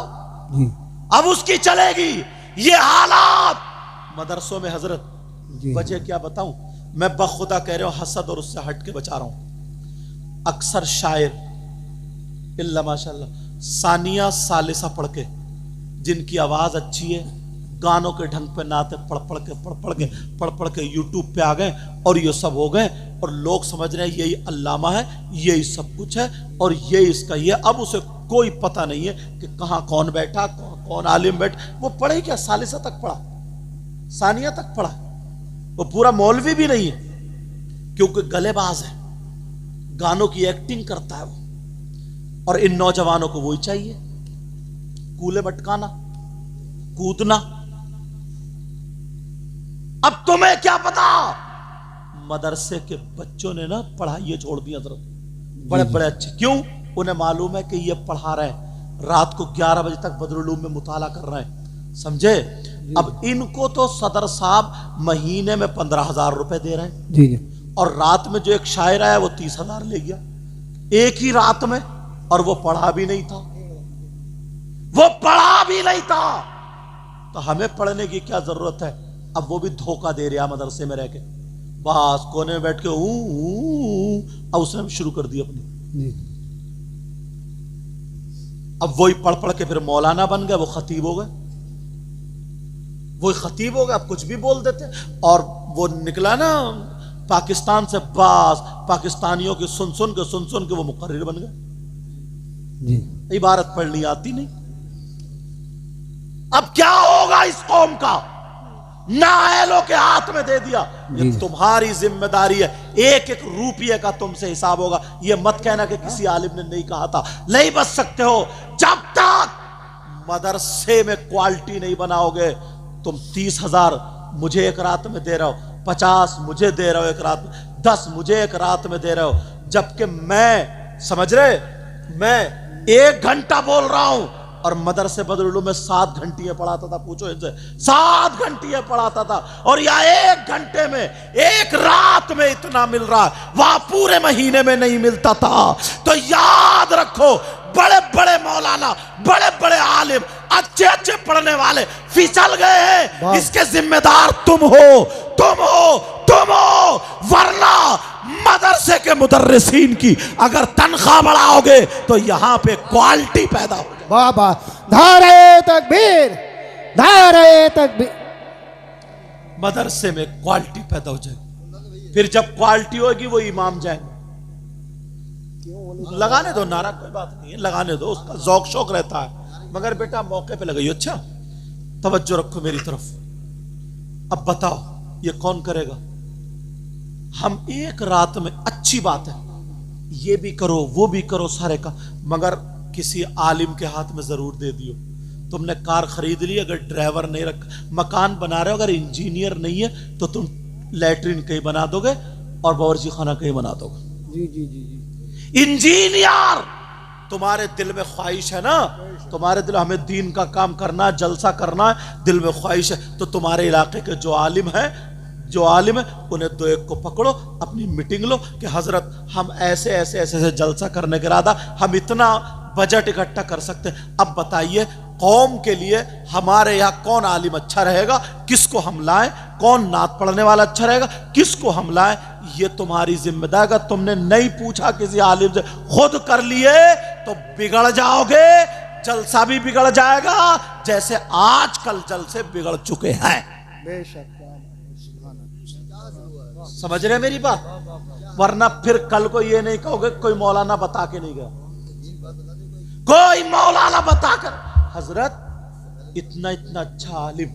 जी अब उसकी चलेगी। ये हालात मदरसों में हजरत, जी वजह क्या बताऊं, मैं बखुदा कह रहा हूं, हसद और उससे हट के बचा रहा हूं। अक्सर शायर इल्ला माशाल्लाह सानिया सालिसा पढ़ के, जिनकी आवाज अच्छी है, गानों के ढंग पे नाते पढ़ पढ़ के यूट्यूब पे आ गए और ये सब हो गए, और लोग समझ रहे हैं यही अल्लामा है, यही सब कुछ है, और ये इसका ये। अब उसे कोई पता नहीं है कि कहाँ कौन बैठा, कौन आलिम बैठा। वो पढ़े क्या, सालिसा तक पढ़ा, सानिया तक पढ़ा, वो पूरा मौलवी भी नहीं है, क्योंकि गलेबाज है, गानों की एक्टिंग करता है वो। और इन नौजवानों को वही चाहिए, कूले मटकाना, कूदना। अब तुम्हें क्या पता, मदरसे के बच्चों ने ना पढ़ाई छोड़ दी हजरत, बड़े बड़े अच्छे। क्यों, उन्हें मालूम है कि ये पढ़ा रहे हैं, रात को 11 बजे तक बदरुलूम में मुताला कर रहे हैं, समझे। अब इनको तो सदर साहब महीने में 15,000 रुपए दे रहे हैं, जी जी और रात में जो एक शायर आया वो 30,000 ले गया एक ही रात में, और वो पढ़ा भी नहीं था, वो पढ़ा भी नहीं था। तो हमें पढ़ने की क्या जरूरत है। अब वो भी धोखा दे रहा मदरसे में रह के, बस कोने में बैठ के अब उसने भी शुरू कर दी अपनी। जी अब वही पढ़ पढ़ के फिर मौलाना बन गए, वो खतीब हो गए, वो खतीब हो गए, अब कुछ भी बोल देते। और वो निकला ना पाकिस्तान से, बास पाकिस्तानियों की सुन सुन के वो मुकर्रिर बन गए, जी इबारत पढ़नी आती नहीं। अब क्या होगा इस कौम का, नाअहलों के हाथ में दे दिया। ये तुम्हारी जिम्मेदारी है, एक एक रुपये का तुमसे हिसाब होगा। ये मत कहना कि किसी आलिम ने नहीं कहा था, नहीं बच सकते हो जब तक मदरसे में क्वालिटी नहीं बनाओगे। तुम 30,000 मुझे एक रात में दे रहे हो, 50 मुझे दे रहे हो एक रात में, 10 मुझे एक रात में दे रहे हो, जबकि मैं, समझ रहे, मैं 1 घंटा बोल रहा हूं और मदरसे बदरुलूम में 7 घंटियां पढ़ाता था। पूछो इनसे, 7 घंटियां पढ़ाता था, और या 1 घंटे में, एक रात में इतना मिल रहा है, वहां पूरे महीने में नहीं मिलता था। तो याद रखो, बड़े बड़े मौलाना, बड़े बड़े आलिम, अच्छे अच्छे पढ़ने वाले फिसल गए हैं, इसके जिम्मेदार तुम हो, तुम हो, तुम हो। वरना मदरसे के मुदर्रिसीन की अगर तनख्वाह बढ़ाओगे तो यहां पे क्वालिटी पैदा हो जाए। बाबा, नारे तकबीर, नारे तकबीर। मदरसे में क्वालिटी पैदा हो जाए, फिर जब क्वालिटी होगी वो इमाम जाएंगे। लगाने दो नारा, कोई बात नहीं है, लगाने दो, उसका जौक शौक रहता है, मगर बेटा मौके पे लगाइए। अच्छा तवज्जो रखो मेरी तरफ। अब बताओ ये कौन करेगा। हम एक रात में, अच्छी बात है, ये भी करो वो भी करो सारे का, मगर किसी आलिम के हाथ में जरूर दे दियो। तुमने कार खरीद ली, अगर ड्राइवर नहीं रखा, मकान बना रहे हो, अगर इंजीनियर नहीं है तो तुम लैट्रिन कहीं बना दोगे और बावर्ची खाना कहीं बना दोगे। जी जी जी जी इंजीनियर, तुम्हारे दिल में ख्वाहिश है ना, तुम्हारे दिल, हमें दीन का काम करना, जलसा करना है, दिल में ख्वाहिश है, तो तुम्हारे इलाके के जो आलिम है, उन्हें 2-1 को पकड़ो, अपनी मीटिंग लो कि हजरत हम ऐसे ऐसे ऐसे ऐसे जलसा करने के इरादा, हम इतना बजट इकट्ठा कर सकते हैं। अब बताइए कौम के लिए हमारे यहाँ कौन आलिम अच्छा रहेगा, किसको हम लाएं, कौन नात पढ़ने वाला अच्छा रहेगा, किसको हम लाएं, ये तुम्हारी जिम्मेदारी। अगर तुमने नहीं पूछा किसी आलिम से, खुद कर लिए तो बिगड़ जाओगे, जलसा भी बिगड़ जाएगा, जैसे आजकल जलसे बिगड़ चुके हैं। बेशक। समझ रहे मेरी बात। वरना फिर कल को ये नहीं कहोगे कोई मौलाना बता के नहीं गया, कोई मौलाना बताकर, हजरत इतना इतना अच्छा आलिम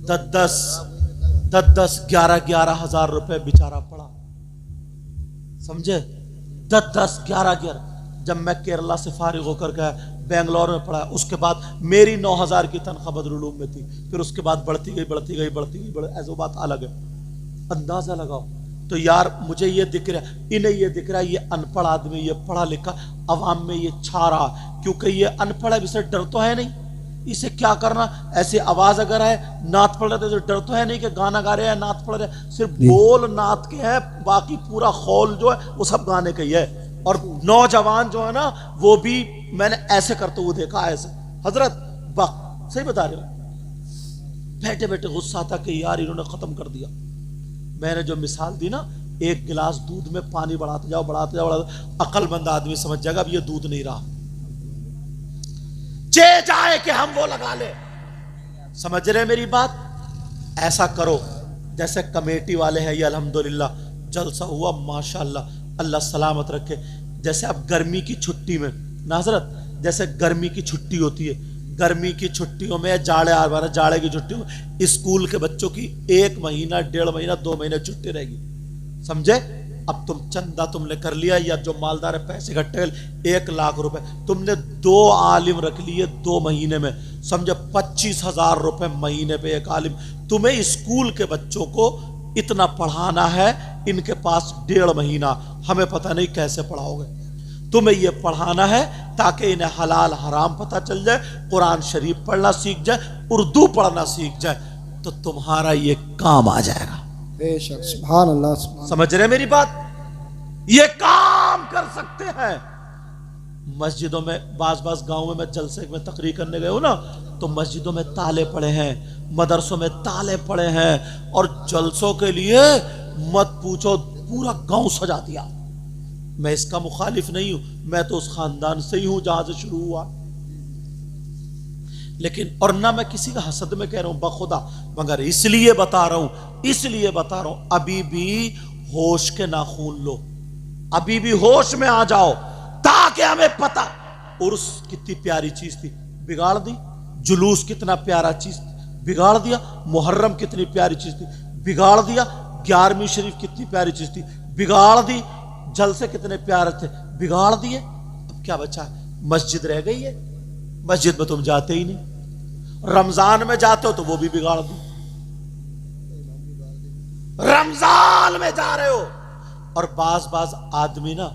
10-10, 11-11 हजार रुपए बेचारा पड़ा, समझे, 10-10, 11-11। जब मैं केरला से फारिग होकर गया, बेंगलोर में पढ़ा, उसके बाद मेरी 9,000 की तनख्वाह बदरुलूम में थी, फिर उसके बाद बढ़ती गई, ऐसा बात अलग है। अंदाजा लगाओ। तो यार मुझे ये दिख रहा है, इन्हें ये दिख रहा है, ये अनपढ़ आदमी, ये पढ़ा लिखा, अवाम में ये छा रहा, क्योंकि ये अनपढ़ है, इससे डर तो है नहीं, इसे क्या करना, ऐसी आवाज अगर है, नात पढ़ रहे थे तो डर तो है नहीं कि गाना गा रहे हैं, नात पढ़ रहे हैं, सिर्फ बोल नात के हैं, बाकी पूरा खौल जो है वो सब गाने का ही है। और नौजवान जो है ना वो भी मैंने ऐसे करते हुए देखा, ऐसे हजरत वाह सही बता रहे हो, बैठे बैठे गुस्सा था कि यार इन्होंने खत्म कर दिया। मैंने जो मिसाल दी ना, एक गिलास दूध में पानी बढ़ाते जाओ बढ़ाते जाओ बढ़ाते, अक्लमंद आदमी समझ जाएगा अब ये दूध नहीं रहा, चे जाए कि हम वो लगा ले। समझ रहे मेरी बात? ऐसा करो जैसे कमेटी वाले हैं, ये अल्हम्दुलिल्लाह जलसा हुआ माशाअल्लाह, अल्लाह सलामत रखे। जैसे अब गर्मी की छुट्टी में नाजरत, जैसे गर्मी की छुट्टी होती है, गर्मी की छुट्टियों में जाड़े की छुट्टियों में स्कूल के बच्चों की 1 महीना 1.5 महीना 2 महीने छुट्टी रहेगी, समझे? अब तुम चंदा तुमने कर लिया, या जो मालदार है पैसे इकट्ठे 1 लाख रुपए तुमने 2 आलिम रख लिए 2 महीने में, समझे 25,000 रुपए महीने पे एक आलिम। तुम्हें स्कूल के बच्चों को इतना पढ़ाना है, इनके पास 1.5 महीना, हमें पता नहीं कैसे पढ़ाओगे। तुम्हें यह पढ़ाना है ताकि इन्हें हलाल हराम पता चल जाए, कुरान शरीफ पढ़ना सीख जाए, उर्दू पढ़ना सीख जाए, तो तुम्हारा ये काम आ जाएगा। बेशक, सुभान अल्लाह, सुभान। समझ रहे मेरी बात? ये काम कर सकते हैं। मस्जिदों में बाज गांव में मैं जलसे में तकरीर करने गए हूं ना, तो मस्जिदों में ताले पड़े हैं, मदरसों में ताले पड़े हैं, और जलसों के लिए मत पूछो, पूरा गांव सजा दिया। मैं इसका मुखालिफ नहीं हूं, मैं तो उस खानदान से ही हूं जहां से शुरू हुआ, लेकिन और ना मैं किसी का हसद में कह रहा हूं बखुदा, मगर इसलिए बता रहा हूं, अभी भी होश के नाखून लो, अभी भी होश में आ जाओ, ताकि हमें पता उर्स कितनी प्यारी चीज थी, बिगाड़ दी। जुलूस कितना प्यारा चीज थी, बिगाड़ दिया। मुहर्रम कितनी प्यारी चीज थी, बिगाड़ दिया। 11वीं शरीफ कितनी प्यारी चीज थी, बिगाड़ दी। जलसे कितने प्यारे थे, बिगाड़ दिए। अब क्या बचा है? मस्जिद रह गई है, मस्जिद में तुम जाते ही नहीं। रमजान में जाते हो तो वो भी बिगाड़ दी, रमजान में जा रहे हो। और बाज आदमी ना,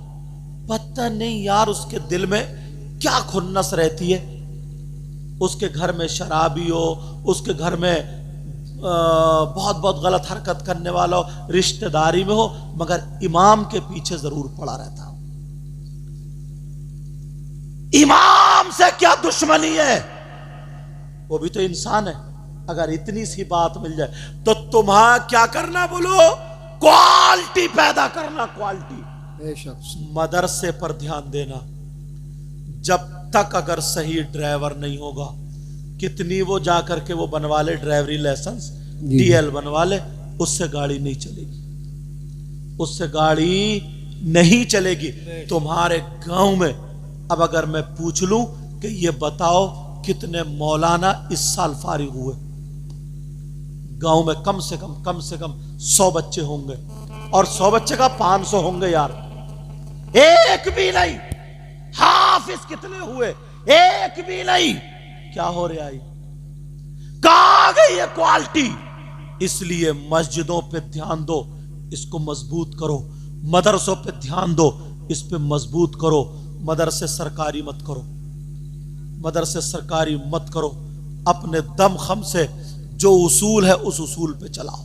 पता नहीं यार उसके दिल में क्या खुन्नस रहती है, उसके घर में शराबी हो, उसके घर में बहुत गलत हरकत करने वाला हो, रिश्तेदारी में हो, मगर इमाम के पीछे जरूर पड़ा रहता हो। इमाम से क्या दुश्मनी है, वो भी तो इंसान है। अगर इतनी सी बात मिल जाए तो तुम्हारा क्या करना, बोलो? क्वालिटी पैदा करना, क्वालिटी। मदरसे पर ध्यान देना। जब तक अगर सही ड्राइवर नहीं होगा, कितनी वो जाकर के वो बनवा ले ड्राइवरी लाइसेंस, डीएल बनवा ले, उससे गाड़ी नहीं चलेगी, उससे गाड़ी नहीं चलेगी। तुम्हारे गांव में अब अगर मैं पूछ लूं कि ये बताओ कितने मौलाना इस साल फारिग हुए, गांव में कम से कम 100 बच्चे होंगे, और 100 बच्चे का 500 होंगे यार, एक भी नहीं। हाफिज कितने हुए, एक भी नहीं। क्या हो रहा है, कहां गई ये क्वालिटी? इसलिए मस्जिदों पे ध्यान दो, इसको मजबूत करो। मदरसों पे ध्यान दो, इस पे मजबूत करो। मदरसे सरकारी मत करो, मदरसे सरकारी मत करो। अपने दम खम से जो उसूल है उस उसूल पे चलाओ,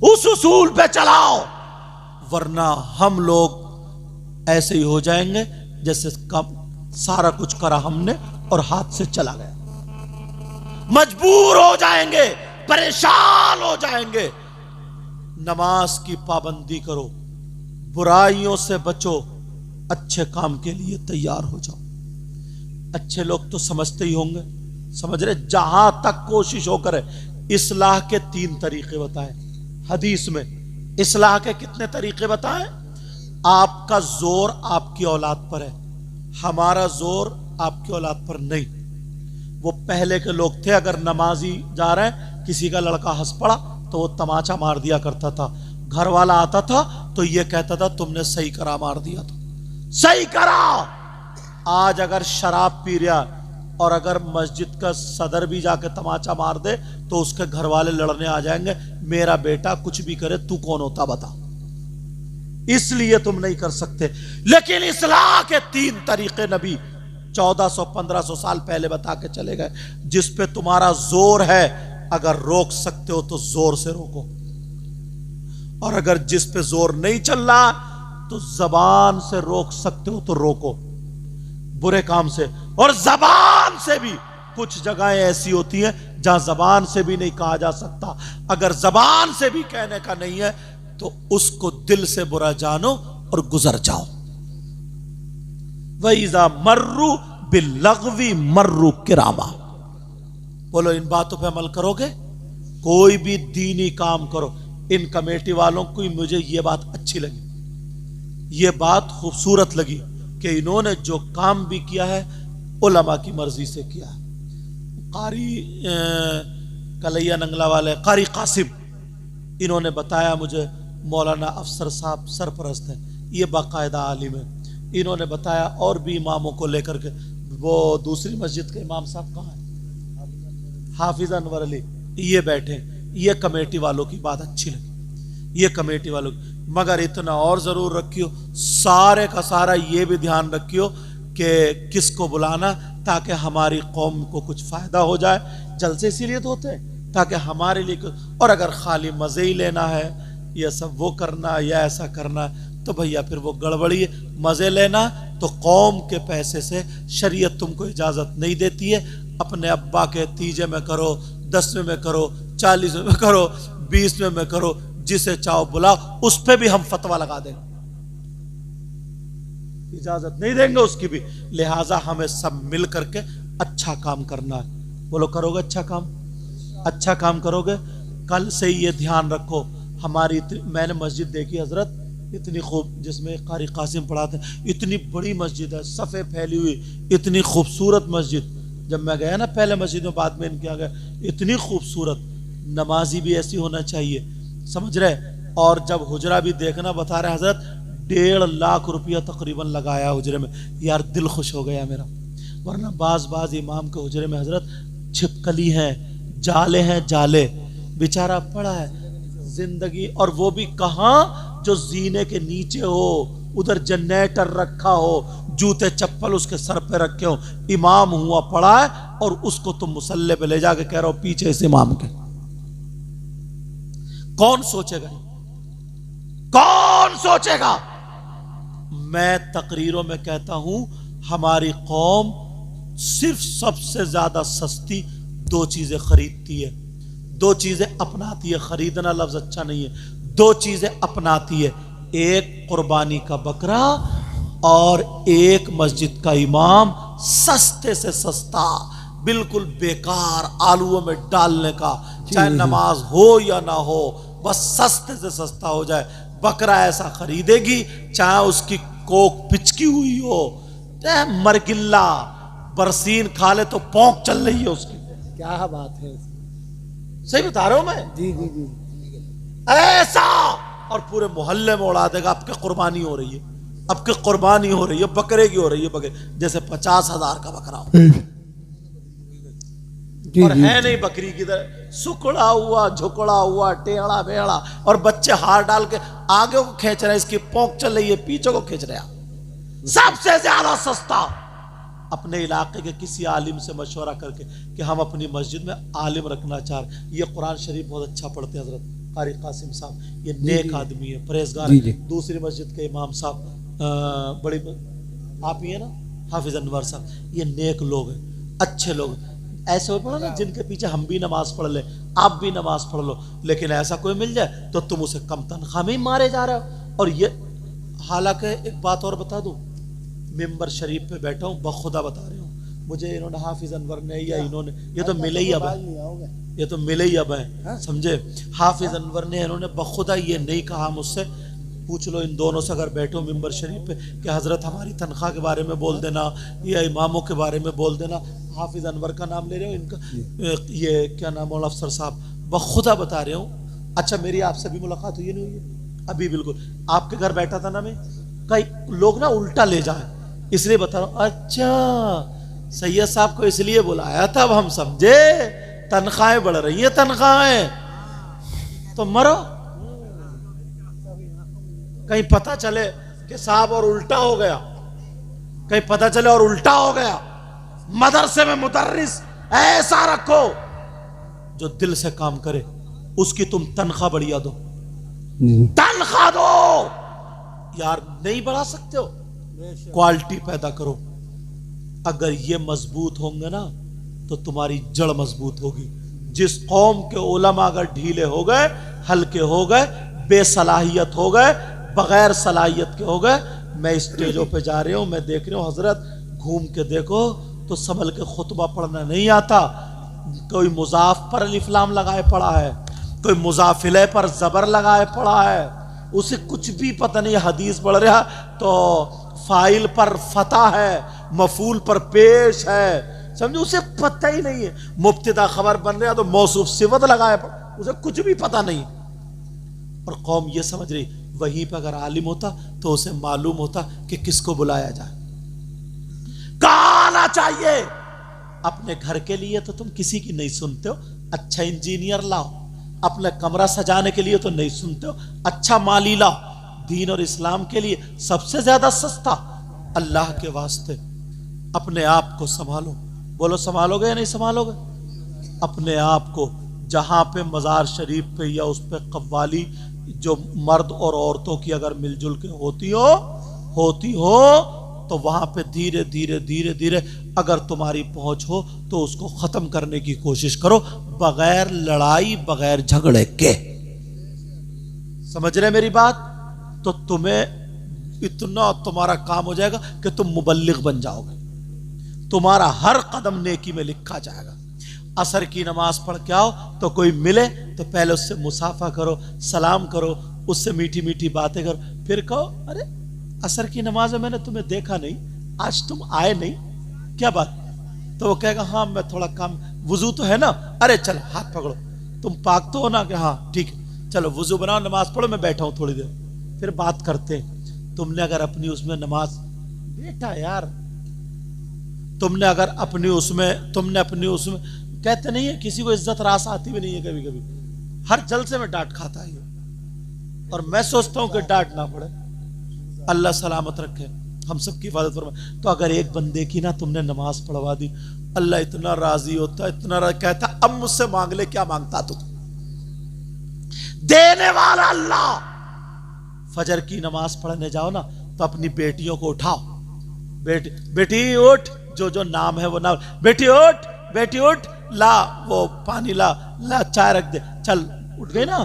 उस उसूल पे चलाओ, वरना हम लोग ऐसे ही हो जाएंगे जैसे कब सारा कुछ करा हमने और हाथ से चला गया। मजबूर हो जाएंगे, परेशान हो जाएंगे। नमाज की पाबंदी करो, बुराइयों से बचो, अच्छे काम के लिए तैयार हो जाओ। अच्छे लोग तो समझते ही होंगे, समझ रहे? जहां तक कोशिश हो करे। इस्लाह के 3 तरीके बताए हदीस में। इस्लाह के कितने तरीके बताए? आपका जोर आपकी औलाद पर है, हमारा जोर आपकी औलाद पर नहीं। वो पहले के लोग थे, अगर नमाजी जा रहे हैं, किसी का लड़का हंस पड़ा तो वो तमाचा मार दिया करता था। घर वाला आता था तो ये कहता था तुमने सही करा, मार दिया तो सही करा। आज अगर शराब पी रहा और अगर मस्जिद का सदर भी जाके तमाचा मार दे तो उसके घर वाले लड़ने आ जाएंगे, मेरा बेटा कुछ भी करे, तू कौन होता बता। इसलिए तुम नहीं कर सकते। लेकिन इस्लाह के 3 तरीके नबी 1400-1500 साल पहले बता के चले गए। जिस पे तुम्हारा जोर है, अगर रोक सकते हो तो जोर से रोको, और अगर जिस पे जोर नहीं चल रहा तो जबान से रोक सकते हो तो रोको बुरे काम से। और जबान से भी कुछ जगहें ऐसी होती हैं जहां जबान से भी नहीं कहा जा सकता। अगर जबान से भी कहने का नहीं है तो उसको दिल से बुरा जानो और गुजर जाओ। वईजा मर्रू बिलगवी मर्रू किरामा। बोलो, इन बातों पे अमल करोगे? कोई भी दीनी काम करो। इन कमेटी वालों को मुझे ये बात अच्छी लगी, ये बात खूबसूरत लगी कि इन्होंने जो काम भी किया है उलमा की मर्जी से किया है। कारी कलैया नंगला वाले कारी कासिम, इन्होंने बताया मुझे, मौलाना अफसर साहब सरपरस्त है, ये बाकायदा आलिम है। इन्होंने बताया और भी इमामों को लेकर के, वो दूसरी मस्जिद के इमाम साहब कहाँ हैं? हाफिज अनवर अली, ये बैठे। ये कमेटी वालों की बात अच्छी लगी, ये कमेटी वालों की। मगर इतना और जरूर रखियो, सारे का सारा ये भी ध्यान रखियो कि किसको बुलाना, ताकि हमारी कौम को कुछ फायदा हो जाए। जलसे इसीलिए तो होते हैं ताकि हमारे लिए, और अगर खाली मजे ही लेना है, यह सब वो करना या ऐसा करना, तो भैया फिर वो गड़बड़ी है। मजे लेना तो कौम के पैसे से शरीयत तुमको इजाजत नहीं देती है। अपने अब्बा के तीजे में करो, 10वें में करो, 40वें में करो, 20वें में करो, जिसे चाहो बुलाओ, उस पर भी हम फतवा लगा देंगे, इजाजत नहीं देंगे उसकी भी। लिहाजा हमें सब मिल करके अच्छा काम करना है। बोलो, करोगे अच्छा काम? अच्छा काम करोगे। कल से ये ध्यान रखो, हमारी मैंने मस्जिद देखी हजरत, इतनी खूब, जिसमें कारी कासिम पढ़ाते, इतनी बड़ी मस्जिद है, सफ़े फैली हुई, इतनी खूबसूरत मस्जिद। जब मैं गया ना पहले मस्जिद में, बाद में इनके आ गया, इतनी खूबसूरत। नमाजी भी ऐसी होना चाहिए, समझ रहे। और जब हुजरा भी देखना बता रहे हजरत, 1.5 लाख रुपया तकरीबन लगाया हुजरे में। यार दिल खुश हो गया मेरा। वरना बाज इमाम के हुजरे में हजरत छिपकली हैं, जाले हैं, जाले, बेचारा पड़ा है जिंदगी। और वो भी कहाँ, जो जीने के नीचे हो, उधर जनरेटर रखा हो, जूते चप्पल उसके सर पे रखे हो, इमाम हुआ पड़ा है, और उसको तुम मुसल्ले पे ले जाके कह रहे हो पीछे इस इमाम के। कौन सोचेगा? कौन सोचेगा? मैं तकरीरों में कहता हूं, हमारी कौम सिर्फ सबसे ज्यादा सस्ती 2 चीजें खरीदती है, 2 चीजें अपनाती है। खरीदना लफ्ज अच्छा नहीं है, 2 चीजें अपनाती है। एक कुर्बानी का बकरा और एक मस्जिद का इमाम, सस्ते से सस्ता, बिल्कुल बेकार, आलूओं में डालने का, चाहे नमाज हो या ना हो, बस सस्ते से सस्ता हो जाए। बकरा ऐसा खरीदेगी, चाहे उसकी कोक पिचकी हुई हो, चाहे मरगिल्ला बरसीन खा ले तो पौंक चल रही है उसकी। क्या बात है, सही बता रहा हूं मैं? जी जी जी। ऐसा, और पूरे मोहल्ले में उड़ा देगा, आपकी कुर्बानी हो रही है, आपकी कुर्बानी हो रही है, बकरे की हो रही है, बकरे जैसे 50,000 का बकरा हो, और है नहीं बकरी की तरह, सुकड़ा हुआ, झुकड़ा हुआ, टेढ़ा बेड़ा, और बच्चे हार डाल के आगे को खींच रहे हैं, इसकी पोंक चल रही है, पीछे को खींच रहे हैं। सबसे ज्यादा सस्ता। अपने इलाके के किसी आलिम से मशवरा करके कि हम अपनी मस्जिद में आलिम रखना चाह रहे। ये कुरान शरीफ बहुत अच्छा पढ़ते हैं हजरत कारी कासिम साहब, ये नेक आदमी है, परहेजगार है। दूसरी मस्जिद के इमाम साहब बड़ी आप ही है ना, हाफिज अनवर साहब, ये नेक लोग हैं, अच्छे लोग। ऐसे हो पड़ा ना जिनके पीछे हम भी नमाज पढ़ ले, आप भी नमाज पढ़ लो, लेकिन ऐसा कोई मिल जाए तो तुम उसे कम तनख्वाह में ही मारे जा रहे हो। और ये हालांकि एक बात और बता दूं, मिंबर शरीफ पे बैठा हूँ, बखुदा बता रही हूँ, मुझे इन्होंने हाफिज अनवर ने या इन्होंने, ये तो मिले ही अब है, ये तो मिले ही अब है, समझे। हाफिज अनवर ने इन्होंने बखुदा ये नहीं कहा मुझसे, पूछ लो इन दोनों से अगर बैठो मिंबर शरीफ पे कि हजरत हमारी तनख्वाह के बारे में बोल देना या इमामों के बारे में बोल देना। हाफिज अनवर का नाम ले रहे हो, इनका ये क्या नाम है, अफसर साहब, बखुदा बता रहे हूँ। अच्छा, मेरी आपसे भी मुलाकात हुई नहीं हुई है अभी? बिल्कुल, आपके घर बैठा था ना मैं, कई लोग ना उल्टा ले जाए, इसलिए बता रहा हूं। अच्छा, सैयद साहब को इसलिए बुलाया था, अब हम समझे तनख्वाहें बढ़ रही है, तनख्वाहें तो मरो, कहीं पता चले कि साहब और उल्टा हो गया। कहीं पता चले और उल्टा हो गया। मदरसे में मुदर्रिस ऐसा रखो जो दिल से काम करे, उसकी तुम तनख्वाह बढ़िया दो, तनख्वाह दो यार। नहीं बढ़ा सकते हो, क्वालिटी पैदा करो। अगर ये मजबूत होंगे ना तो तुम्हारी जड़ मजबूत होगी। जिस कौम के उलमा अगर ढीले हो गए, हल्के हो गए, बेसलाहियत हो गए, बगैर सलाहियत के हो गए, मैं स्टेजों पे जा रही हूं, मैं देख रही हूं हजरत, घूम के देखो तो संभल के खुतबा पढ़ना नहीं आता। कोई मुजाफ पर अलिफ्लाम लगाए पड़ा है, कोई मुजाफिले पर जबर लगाए पड़ा है, उसे कुछ भी पता नहीं। हदीस पढ़ रहा तो फाइल पर फता है, मफूल पर पेश है, समझो, उसे पता ही नहीं है। मुब्तदा खबर बन रहा तो मौसूफ सिवत लगाए पड़ा, उसे कुछ भी पता नहीं। और कौम ये समझ रही, वहीं पर अगर आलिम होता तो उसे मालूम होता कि किसको बुलाया जाए, कहाँ आना चाहिए। अपने घर के लिए तो तुम किसी की नहीं सुनते हो, अच्छा इंजीनियर लाओ। अपना कमरा सजाने के लिए तो नहीं सुनते हो, अच्छा माली लाओ। दीन और इस्लाम के लिए सबसे ज्यादा सस्ता, अल्लाह के वास्ते अपने आप को संभालो। बोलो संभालोगे या नहीं संभालोगे? अपने आप को। जहां पे मजार शरीफ पे या उस पे कव्वाली जो मर्द और औरतों की अगर मिलजुल के होती हो तो वहां पे धीरे धीरे धीरे धीरे अगर तुम्हारी पहुंच हो तो उसको खत्म करने की कोशिश करो, बगैर लड़ाई, बगैर झगड़े के। समझ रहे मेरी बात? तो तुम्हें इतना तुम्हारा काम हो जाएगा कि तुम मुबल्लिग बन जाओगे। तुम्हारा हर कदम नेकी में लिखा जाएगा। असर की नमाज पढ़ के आओ तो कोई मिले तो पहले उससे मुसाफा करो, सलाम करो, उससे मीठी मीठी बातें करो, फिर कहो अरे असर की नमाज में मैंने तुम्हें देखा नहीं, आज तुम आए नहीं, क्या बात? तो वो कहेगा हाँ मैं थोड़ा काम, वुजू तो है ना, अरे चलो हाथ पकड़ो, तुम पाक तो हो ना, कि हाँ ठीक है, चलो वुजू बनाओ, नमाज पढ़ो, मैं बैठा हूं थोड़ी देर, फिर बात करते हैं। तुमने अगर अपनी उसमें नमाज, बेटा यार तुमने अगर अपनी उसमें कहते नहीं है किसी को इज्जत रास आती भी नहीं है, कभी कभी हर जलसे में डांट खाता है, और मैं सोचता हूं कि डांट ना पड़े, अल्लाह सलामत रखे, हम सब की हिफाजत फरमाए। तो अगर एक बंदे की ना तुमने नमाज पढ़वा दी, अल्लाह इतना राजी होता, इतना कहता अब मुझसे मांग ले, क्या मांगता तू, देने वाला अल्लाह। फजर की नमाज पढ़ने जाओ ना तो अपनी बेटियों को उठाओ, बेटी उठ, जो नाम है वो नाम, बेटी उठ, ला वो पानी ला चाय रख दे, चल उठ गई ना,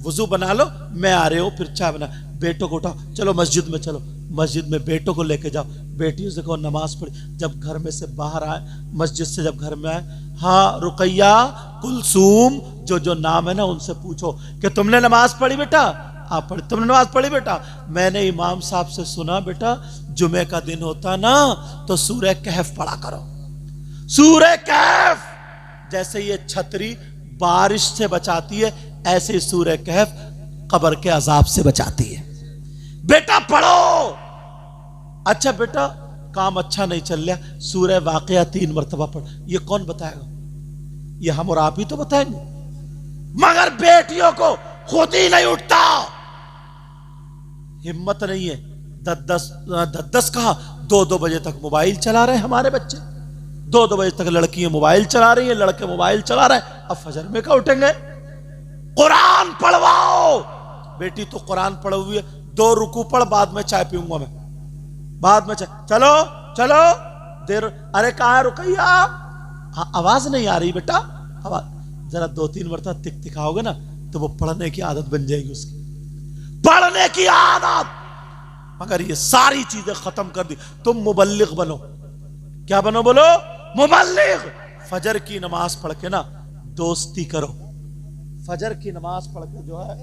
वुजू बना लो, मैं आ रही हूं, फिर चाय बना, बेटों को उठाओ, चलो मस्जिद में, चलो मस्जिद में बेटों को लेके जाओ, बेटियों से कहो नमाज पढ़ी। जब घर में से बाहर आए, मस्जिद से जब घर में आए, हाँ रुकैया, कुलसूम, जो नाम है ना उनसे पूछो कि तुमने नमाज पढ़ी बेटा? आप पढ़ी, तुमने नमाज पढ़ी बेटा? मैंने इमाम साहब से सुना बेटा जुमे का दिन होता ना तो सूरह कहफ पढ़ा करो। सूरह कहफ जैसे ये छतरी बारिश से बचाती है, ऐसे सूरह कहफ कब्र के अजाब से बचाती है। बेटा पढ़ो। अच्छा बेटा काम अच्छा नहीं चल रहा, सूरह वाक़िया 3 मरतबा पढ़। ये कौन बताएगा? ये हम और आप ही तो बताएंगे, मगर बेटियों को खुद ही नहीं उठता, हिम्मत नहीं है। 10 कहा 2 बजे तक मोबाइल चला रहे हैं हमारे बच्चे, 2 बजे तक लड़कियां मोबाइल चला रही है, लड़के मोबाइल चला रहे हैं। अब फजर में क्या उठेंगे? कुरान पढ़वाओ। बेटी तो कुरान पढ़ हुई है, 2 रुकू पढ़, बाद में चाय पीऊंगा मैं, बाद में चाय, चलो देर। अरे कहाँ है रुकैया? आवाज नहीं आ रही बेटा, आवाज जरा 2-3 मरतबा तिखाओगे ना तो वो पढ़ने की आदत बन जाएगी उसकी, पढ़ने की आदत। मगर ये सारी चीजें खत्म कर दी। तुम मुबल्लिग बनो। क्या बनो? बोलो मुबल्लिग। फजर की नमाज पढ़ के ना दोस्ती करो। फजर की नमाज पढ़ के जो है,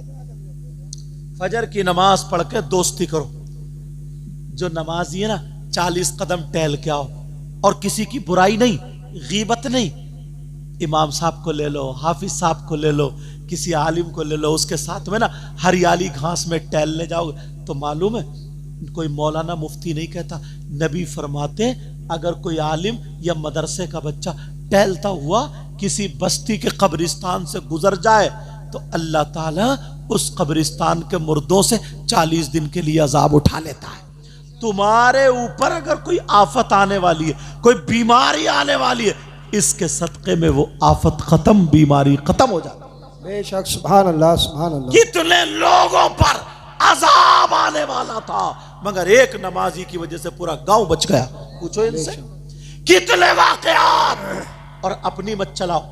फजर की नमाज पढ़ के दोस्ती करो। जो नमाजी है ना 40 कदम टहल के आओ, और किसी की बुराई नहीं, गीबत नहीं। इमाम साहब को ले लो, हाफिज साहब को ले लो, किसी आलिम को ले लो, उसके साथ में ना हरियाली घास में टहलने जाओगे तो मालूम है, कोई मौलाना मुफ्ती नहीं कहता, नबी फरमाते अगर कोई आलिम या मदरसे का बच्चा टहलता हुआ किसी बस्ती के कब्रिस्तान से गुजर जाए तो अल्लाह ताला उस कब्रिस्तान के मुर्दों से 40 दिन के लिए अजाब उठा लेता है। तुम्हारे ऊपर अगर कोई आफत आने वाली है, कोई बीमारी आने वाली है, इसके सदक़े में वो आफत खत्म, बीमारी खत्म हो जाती है। बेशक सुभान अल्लाह सुभान अल्लाह। कितने लोगों पर अजाब आने वाला था मगर एक नमाजी की वजह से पूरा गांव बच गया। पूछो इनसे कितने वाकयात। और अपनी मत चलाओ,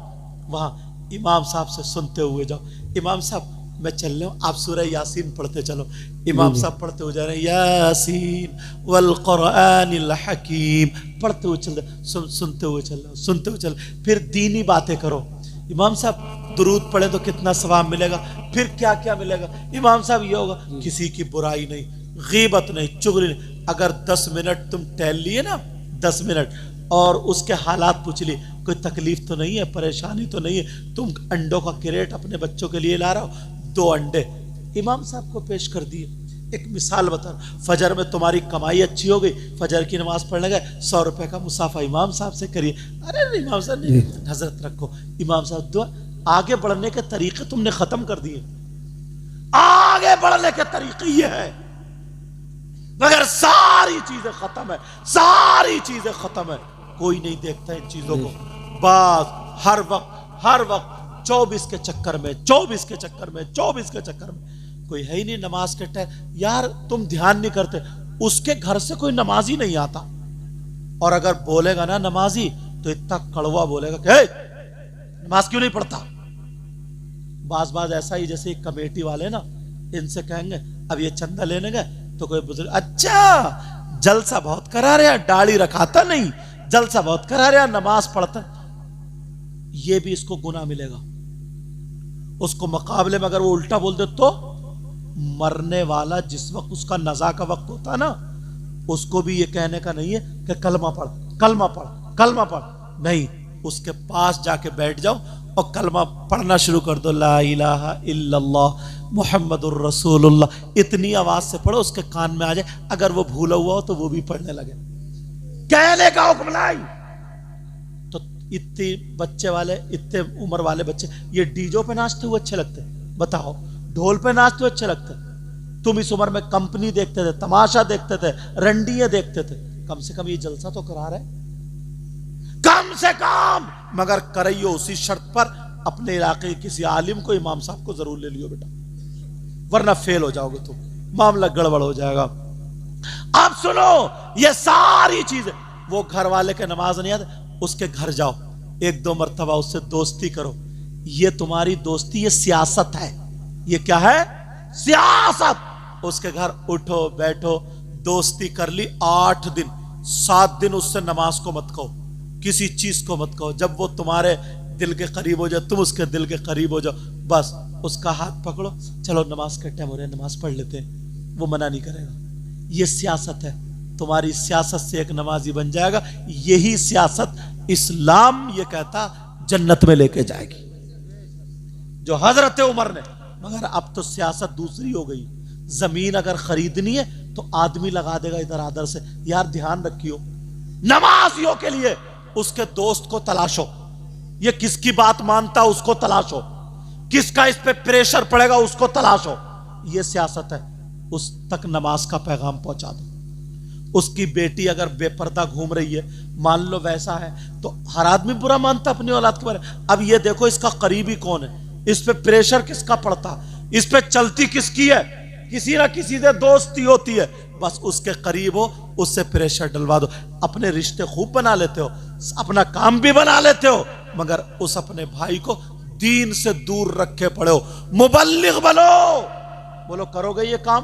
वहां इमाम साहब से सुनते हुए जाओ। इमाम साहब मैं चल रहा हूं, आप सूरह यासीन पढ़ते चलो। इमाम साहब पढ़ते हुए जा रहे हैं, यासीन वल कुरआनिल हकीम, पढ़ते हुए चल रहे, सुनते हुए चल रहे, सुनते हुए चल। फिर दीनी बातें करो। इमाम साहब दुरूद पढ़े तो कितना सवाब मिलेगा, फिर क्या क्या मिलेगा। इमाम साहब ये होगा, किसी की बुराई नहीं, गीबत नहीं, चुगली नहीं। अगर 10 मिनट तुम टहल लिए ना, 10 मिनट, और उसके हालात पूछ लिए, कोई तकलीफ तो नहीं है, परेशानी तो नहीं है, तुम अंडों का क्रेट अपने बच्चों के लिए ला रहे हो, 2 अंडे इमाम साहब को पेश कर दिए। एक मिसाल बता, फजर में तुम्हारी कमाई अच्छी हो गई, फजर की नमाज पढ़ने गए, 100 रुपए का मुसाफा इमाम साहब से करिए। अरे इमाम साहब ने हजरत रखो, इमाम साहब दुआ। आगे बढ़ने के तरीके तुमने खत्म कर दिए। आगे बढ़ने के तरीके ये है, मगर सारी चीजें खत्म है, सारी चीजें खत्म है। कोई नहीं देखता इन चीजों को। बस हर वक्त 24 के चक्कर में, 24 के चक्कर में, 24 के चक्कर में। कोई है ही नहीं नमाज के टाइम। यार तुम ध्यान नहीं करते, उसके घर से कोई नमाजी नहीं आता, और अगर बोलेगा ना नमाजी तो इतना कड़वा बोलेगा कि नमाज क्यों नहीं पढ़ता। बाज ऐसा ही, जैसे कमेटी वाले ना, इनसे कहेंगे अब ये चंदा लेने गए तो कोई बुजुर्ग, अच्छा जलसा बहुत करा रहा, दाढ़ी रखाता नहीं, जलसा बहुत करा रहा, नमाज पढ़ता, ये भी इसको गुनाह मिलेगा। उसको मुकाबले में अगर वो उल्टा बोल दे तो मरने वाला जिस वक्त उसका नज़ा का वक्त होता है ना, उसको भी ये कहने का नहीं है कि कलमा पढ़, कलमा पढ़, कलमा पढ़। नहीं, उसके पास जाके बैठ जाओ और कलमा पढ़ना शुरू कर दो, ला इलाहा इल्लल्लाह मुहम्मदुर रसूलुल्लाह। इतनी आवाज से पढ़ो उसके कान में आ जाए। अगर वो भूला हुआ हो तो वो भी पढ़ने लगे। कहने का हुक्म नहीं। तो इतने बच्चे वाले, इतने उम्र वाले बच्चे ये डीजो पे नाचते हुए अच्छे लगते? बताओ, ढोल पे नाचते हुए अच्छे लगते? तुम इस उम्र में कंपनी देखते थे, तमाशा देखते थे, रंडियां देखते थे, कम से कम ये जलसा तो करा रहे, कम से कम। मगर करियो उसी शर्त पर, अपने इलाके के किसी आलिम को, इमाम साहब को जरूर ले लियो बेटा, वरना फेल हो जाओगे तुम, मामला गड़बड़ हो जाएगा। अब सुनो, ये सारी चीजें, वो घर वाले के नमाज नहीं आते, उसके घर जाओ, 1-2 मरतबा उससे दोस्ती करो। ये तुम्हारी दोस्ती, ये सियासत है। ये क्या है? सियासत। उसके घर उठो बैठो, दोस्ती कर ली 8 दिन, 7 दिन उससे नमाज को मत कहो, किसी चीज को मत कहो। जब वो तुम्हारे दिल के करीब हो जाए, तुम उसके दिल के करीब हो जाओ, बस उसका हाथ पकड़ो, चलो नमाज का टाइम हो रहा है, नमाज पढ़ लेते हैं, वो मना नहीं करेगा। ये सियासत है। तुम्हारी सियासत से एक नमाजी बन जाएगा। यही सियासत इस्लाम ये कहता जन्नत में लेके जाएगी, जो हजरत उमर ने। मगर अब तो सियासत दूसरी हो गई। जमीन अगर खरीदनी है तो आदमी लगा देगा इधर आधर से। यार ध्यान रखियो, नमाजियों के लिए उसके दोस्त को तलाशो, ये किसकी बात मानता उसको तलाशो, किसका इस पे प्रेशर पड़ेगा उसको तलाशो। ये सियासत है। उस तक नमाज का पैगाम पहुंचा दो। उसकी बेटी अगर बेपर्दा घूम रही है, मान लो वैसा है, तो हर आदमी बुरा मानता अपनी औलाद के बारे में। अब ये देखो इसका करीबी कौन है, इस पे प्रेशर किसका पड़ता, इस पे चलती किसकी है, किसी ना किसी से दोस्ती होती है, बस उसके करीब हो, उससे प्रेशर डलवा दो। अपने रिश्ते खूब बना लेते हो, अपना काम भी बना लेते हो, मगर उस अपने भाई को दीन से दूर रखे पड़े हो। मुबल्लिग बनो। बोलो करोगे ये काम?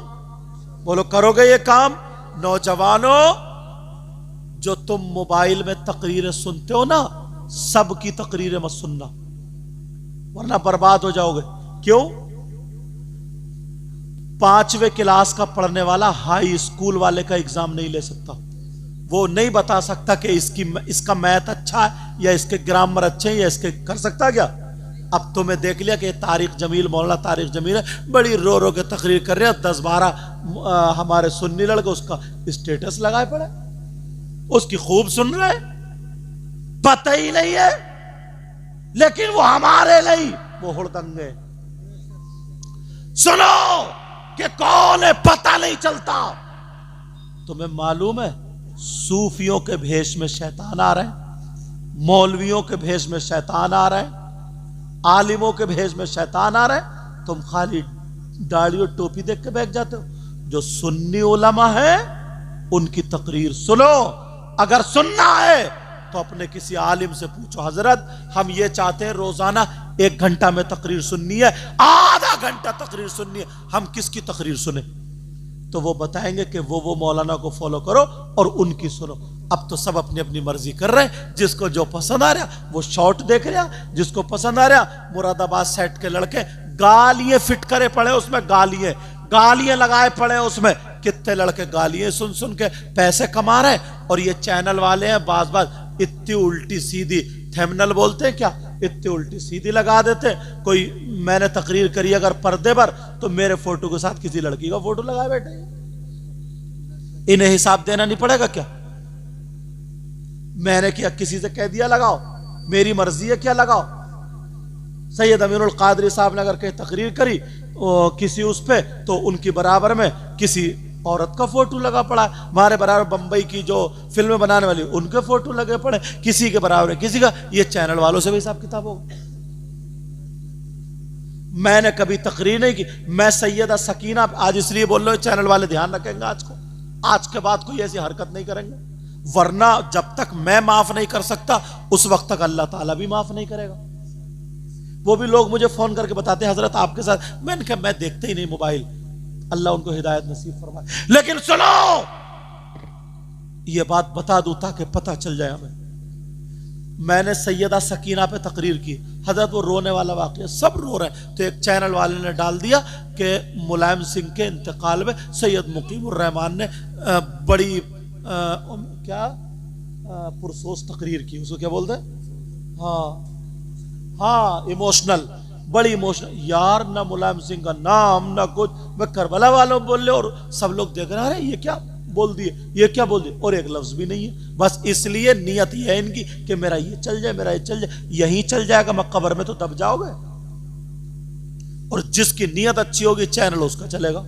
बोलो करोगे ये काम? नौजवानों, जो तुम मोबाइल में तकरीरें सुनते हो ना, सब की तकरीरें मत सुनना, वरना बर्बाद हो जाओगे। क्यों? 5वीं क्लास का पढ़ने वाला हाई स्कूल वाले का एग्जाम नहीं ले सकता। वो नहीं बता सकता कि इसका मैथ अच्छा है या इसके ग्रामर अच्छे हैं या इसके, कर सकता क्या? अब तो मैं देख लिया कि तारिक जमील, मौलाना तारिक जमील है, बड़ी रो रो के तकरीर कर रहे हैं, 10-12 हमारे सुन्नी लड़के उसका स्टेटस लगाए पड़े, उसकी खूब सुन रहे, पता ही नहीं है, लेकिन वो हमारे नहीं, वो हुड़दंगे। सुनो कि कौन है पता नहीं चलता। तुम्हें मालूम है सूफियों के भेष में शैतान आ रहे हैं, मौलवियों के भेष में शैतान आ रहे हैं, आलिमों के भेष में शैतान आ रहे हैं। तुम खाली दाढ़ी और टोपी देख के बैठ जाते हो। जो सुन्नी उलमा है उनकी तकरीर सुनो। अगर सुनना है तो अपने किसी आलिम से पूछो, हजरत हम ये चाहते हैं रोजाना 1 घंटा में तकरीर सुननी है, आधा घंटा तकरीर सुननी है, हम किसकी तकरीर सुने? तो वो बताएंगे कि वो मौलाना को फॉलो करो और उनकी सुनो। अब तो सब अपनी अपनी मर्जी कर रहे हैं, जिसको जो पसंद आ रहा वो शॉर्ट देख रहा, जिसको पसंद आ रहा मुरादाबाद सेट के लड़के गालियां फिट करे पड़े, उसमें गालियां लगाए पड़े, उसमें कितने लड़के गालियां सुन सुन के पैसे कमा रहे हैं। और ये चैनल वाले हैं बाज इतनी उल्टी सीधी थंबनेल बोलते हैं क्या, इतनी उल्टी सीधी लगा देते हैं। कोई मैंने तकरीर करी अगर पर्दे पर, तो मेरे फोटो के साथ किसी लड़की का फोटो लगाए बैठे। इन्हें हिसाब देना नहीं पड़ेगा क्या? मैंने क्या किसी से कह दिया लगाओ? मेरी मर्जी है क्या लगाओ? सैयद अमीरुल कादरी साहब ने अगर कहीं तकरीर करी किसी उस पे, तो उनकी बराबर में किसी औरत का फोटो लगा पड़ा। हमारे बराबर बंबई की जो फिल्में बनाने वाली उनके फोटो लगे पड़े, किसी के बराबर किसी का। ये चैनल वालों से भी हिसाब किताब होगा। मैंने कभी तकरीर नहीं की। मैं सैयदा सकीना आज इसलिए बोल रहा हूं, चैनल वाले ध्यान रखेंगे आज के बाद कोई ऐसी हरकत नहीं करेंगे, वरना जब तक मैं माफ नहीं कर सकता उस वक्त तक अल्लाह ताला भी माफ नहीं करेगा। वो भी लोग मुझे फोन करके बताते हैं हजरत आपके साथ, मैंने कहा मैं देखते ही नहीं मोबाइल, अल्लाह उनको हिदायत नसीब फरमाए। लेकिन सुनो, ये बात बता दूं ताकि पता चल जाए हमें। मैंने सैयदा सकीना पे तकरीर की, हजरत वो रोने वाला वाकया, सब रो रहे हैं, तो एक चैनल वाले ने डाल दिया कि मुलायम सिंह के इंतकाल में सैयद मुकीमुर रहमान ने बड़ी पुरसोस तकरीर की, उसको क्या बोलते हैं, हाँ इमोशनल, बड़ी इमोशनल। यार ना मुलायम सिंह का नाम ना कुछ, मैं करबला वालों बोल रहे और सब लोग देख रहे हैं ये क्या बोल दिए, ये क्या बोल दिए, और एक लफ्ज भी नहीं है। बस इसलिए नियत ये है इनकी कि मेरा ये चल जाए, मेरा ये चल जाए। यही चल जाएगा, मैं कब्र में तो दब जाओगे। और जिसकी नियत अच्छी होगी चैनल उसका चलेगा।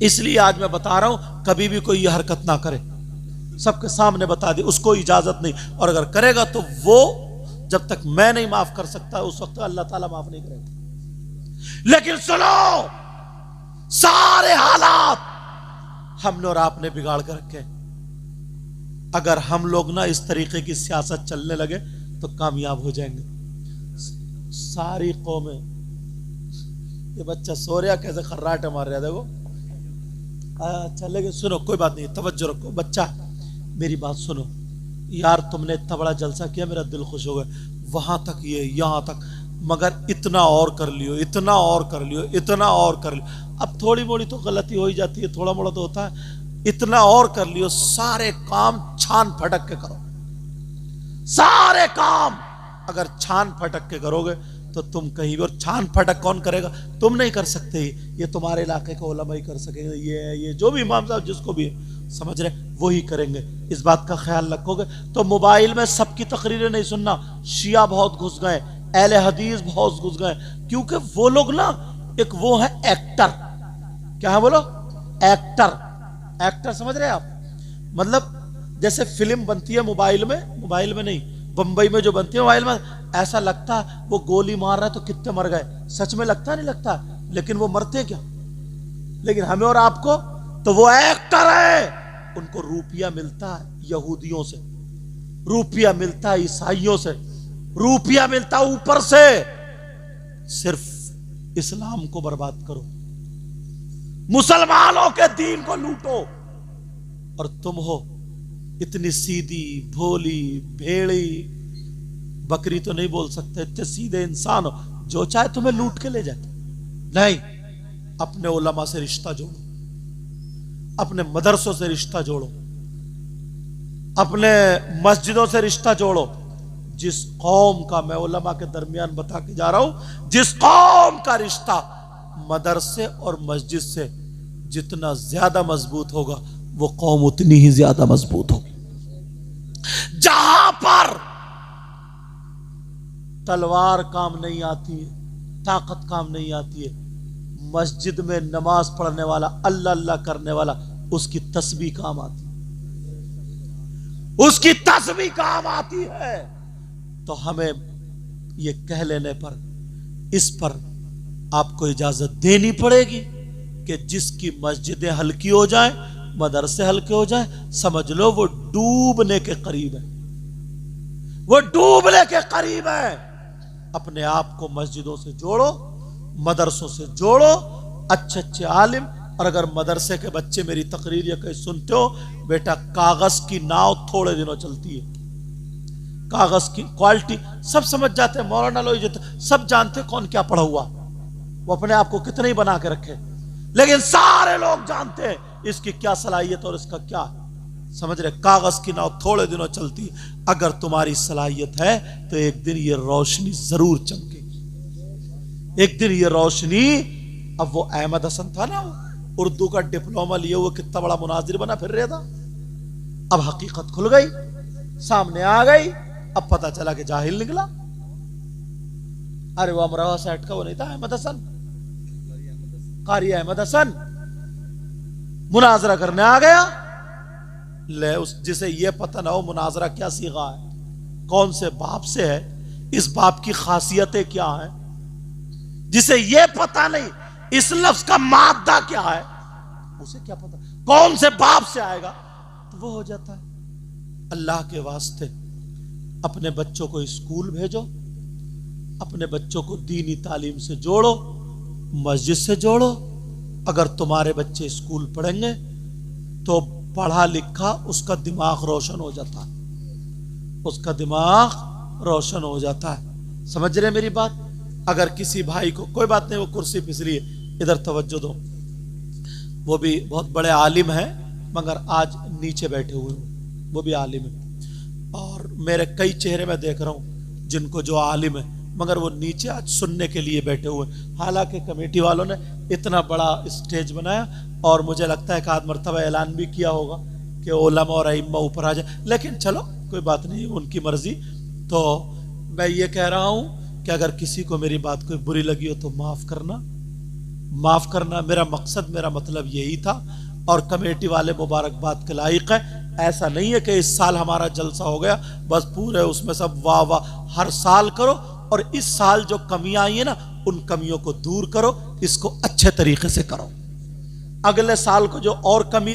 इसलिए आज मैं बता रहा हूं, कभी भी कोई ये हरकत ना करे, सबके सामने बता दी, उसको इजाजत नहीं। और अगर करेगा तो वो जब तक मैं नहीं माफ कर सकता उस वक्त अल्लाह ताला माफ नहीं करेगा। लेकिन सुनो, सारे हालात हमने और आपने बिगाड़ कर रखे। अगर हम लोग ना इस तरीके की सियासत चलने लगे तो कामयाब हो जाएंगे। सारी कौमें, ये बच्चा सो रहा कैसे खर्राटे मार रहा, देखो। अच्छा लेकिन सुनो, कोई बात नहीं, तवज्जो रखो। बच्चा मेरी बात सुनो यार, तुमने इतना बड़ा जलसा किया, मेरा दिल खुश हो गया, वहां तक ये यहां तक, मगर इतना और कर लियो, इतना और कर लियो, इतना और कर लियो। अब थोड़ी मोड़ी तो गलती हो ही जाती है, थोड़ा मोड़ा तो होता है, इतना और कर लियो। सारे काम छान फटक के करो, सारे काम अगर छान फटक के करोगे तो तुम कहीं भी, और छान फटक कौन करेगा? तुम नहीं कर सकते, ये तुम्हारे इलाके का उलमा ही कर सकेंगे, ये जो भी इमाम साहब जिसको भी समझ रहे वही करेंगे। इस बात का ख्याल रखोगे तो मोबाइल में सबकी तकरीरें नहीं सुनना। शिया बहुत घुस गए, अहले हदीस बहुत घुस गए, क्योंकि वो लोग ना एक वो है एक्टर, क्या है बोलो, एक्टर समझ रहे हैं आप? मतलब जैसे फिल्म बनती है मोबाइल में नहीं, बंबई में जो बनती है मोबाइल में, ऐसा लगता है वो गोली मार रहा है तो कितने मर गए, सच में लगता नहीं लगता, लेकिन वो मरते क्या? लेकिन हमें और आपको तो वो एक्टर है। उनको रुपया मिलता है यहूदियों से, रुपया मिलता है ईसाइयों से, रुपया मिलता है ऊपर से। सिर्फ इस्लाम को बर्बाद करो, मुसलमानों के दीन को लूटो, और तुम हो इतनी सीधी भोली भेड़ी, बकरी तो नहीं बोल सकते, इतने सीधे इंसान हो, जो चाहे तुम्हें लूट के ले जाए। नहीं, अपने उलमा से रिश्ता जोड़ो, अपने मदरसों से रिश्ता जोड़ो, अपने मस्जिदों से रिश्ता जोड़ो। जिस कौम का, मैं उलमा के दरमियान बता के जा रहा हूं, जिस कौम का रिश्ता मदरसे और मस्जिद से जितना ज्यादा मजबूत होगा, वो कौम उतनी ही ज्यादा मजबूत होगी। जहां पर तलवार काम नहीं आती है, ताकत काम नहीं आती है, मस्जिद में नमाज पढ़ने वाला, अल्लाह अल्लाह करने वाला उसकी तस्बीह काम आती, उसकी तस्बीह काम आती है। तो हमें ये कह लेने पर इस पर आपको इजाजत देनी पड़ेगी कि जिसकी मस्जिदें हल्की हो जाएं, मदरसे हल्के हो जाएं, समझ लो वो डूबने के करीब है, वो डूबने के करीब है। अपने आप को मस्जिदों से जोड़ो, मदरसों से जोड़ो, अच्छे अच्छे आलिम। और अगर मदरसे के बच्चे मेरी तकरीर या कहीं सुनते हो, बेटा कागज की नाव थोड़े दिनों चलती है, कागज की क्वालिटी सब समझ जाते हैं। मौलाना लोग सब जानते हैं कौन क्या पढ़ा हुआ, वो अपने आप को कितने ही बना के रखे, लेकिन सारे लोग जानते हैं इसकी क्या सलाहियत और इसका क्या, समझ रहे। कागज की नाव थोड़े दिनों चलती है। अगर तुम्हारी सलाहियत है तो एक दिन ये रोशनी जरूर चमकेगी, एक दिन ये रोशनी। अब वो अहमद हसन था ना, उर्दू का डिप्लोमा लिए हुए कितना बड़ा मुनाजिर बना फिर रहा था। अब हकीकत खुल गई, सामने आ गई। अब पता चला कि जाहिल निकला। अरे वो अमरावा सेट का वो नहीं था अहमद हसन, कारी अहमद हसन, मुनाजरा करने आ गया। ले उस जिसे ये पता ना हो मुनाजरा क्या सीगा है, कौन से बाप से है, इस बाप की खासियतें क्या है, जिसे ये पता नहीं इस लफ्ज का मादा क्या है, उसे क्या पता कौन से बाप से आएगा, तो वो हो जाता है। अल्लाह के वास्ते अपने बच्चों को स्कूल भेजो, अपने बच्चों को दीनी तालीम से जोड़ो, मस्जिद से जोड़ो। अगर तुम्हारे बच्चे स्कूल पढ़ेंगे तो पढ़ा लिखा उसका दिमाग रोशन हो जाता है, उसका दिमाग रोशन हो जाता है। समझ रहे मेरी बात। अगर किसी भाई को, कोई बात नहीं, वो कुर्सी फिसली है, इधर तवज्जो दो, वो भी बहुत बड़े आलिम हैं मगर आज नीचे बैठे हुए हैं, वो भी आलिम है। और मेरे कई चेहरे में देख रहा हूं जिनको जो आलिम है मगर वो नीचे आज सुनने के लिए बैठे हुए। हालांकि कमेटी वालों ने इतना बड़ा स्टेज बनाया और मुझे लगता है कि आध मरतबा ऐलान भी किया होगा कि उलमा और अइम्मा ऊपर आ जाए, लेकिन चलो कोई बात नहीं, उनकी मर्जी। तो मैं ये कह रहा हूं कि अगर किसी को मेरी बात कोई बुरी लगी हो तो माफ करना, माफ करना। मेरा मकसद, मेरा मतलब यही था। और कमेटी वाले मुबारकबाद के लायक है। ऐसा नहीं है कि इस साल हमारा जलसा हो गया बस पूरे उसमें सब वाह वाह, हर साल करो। और इस साल जो कमियां आई है ना, उन कमियों को दूर करो, इसको अच्छे तरीके से करो। अगले साल को जो और कमी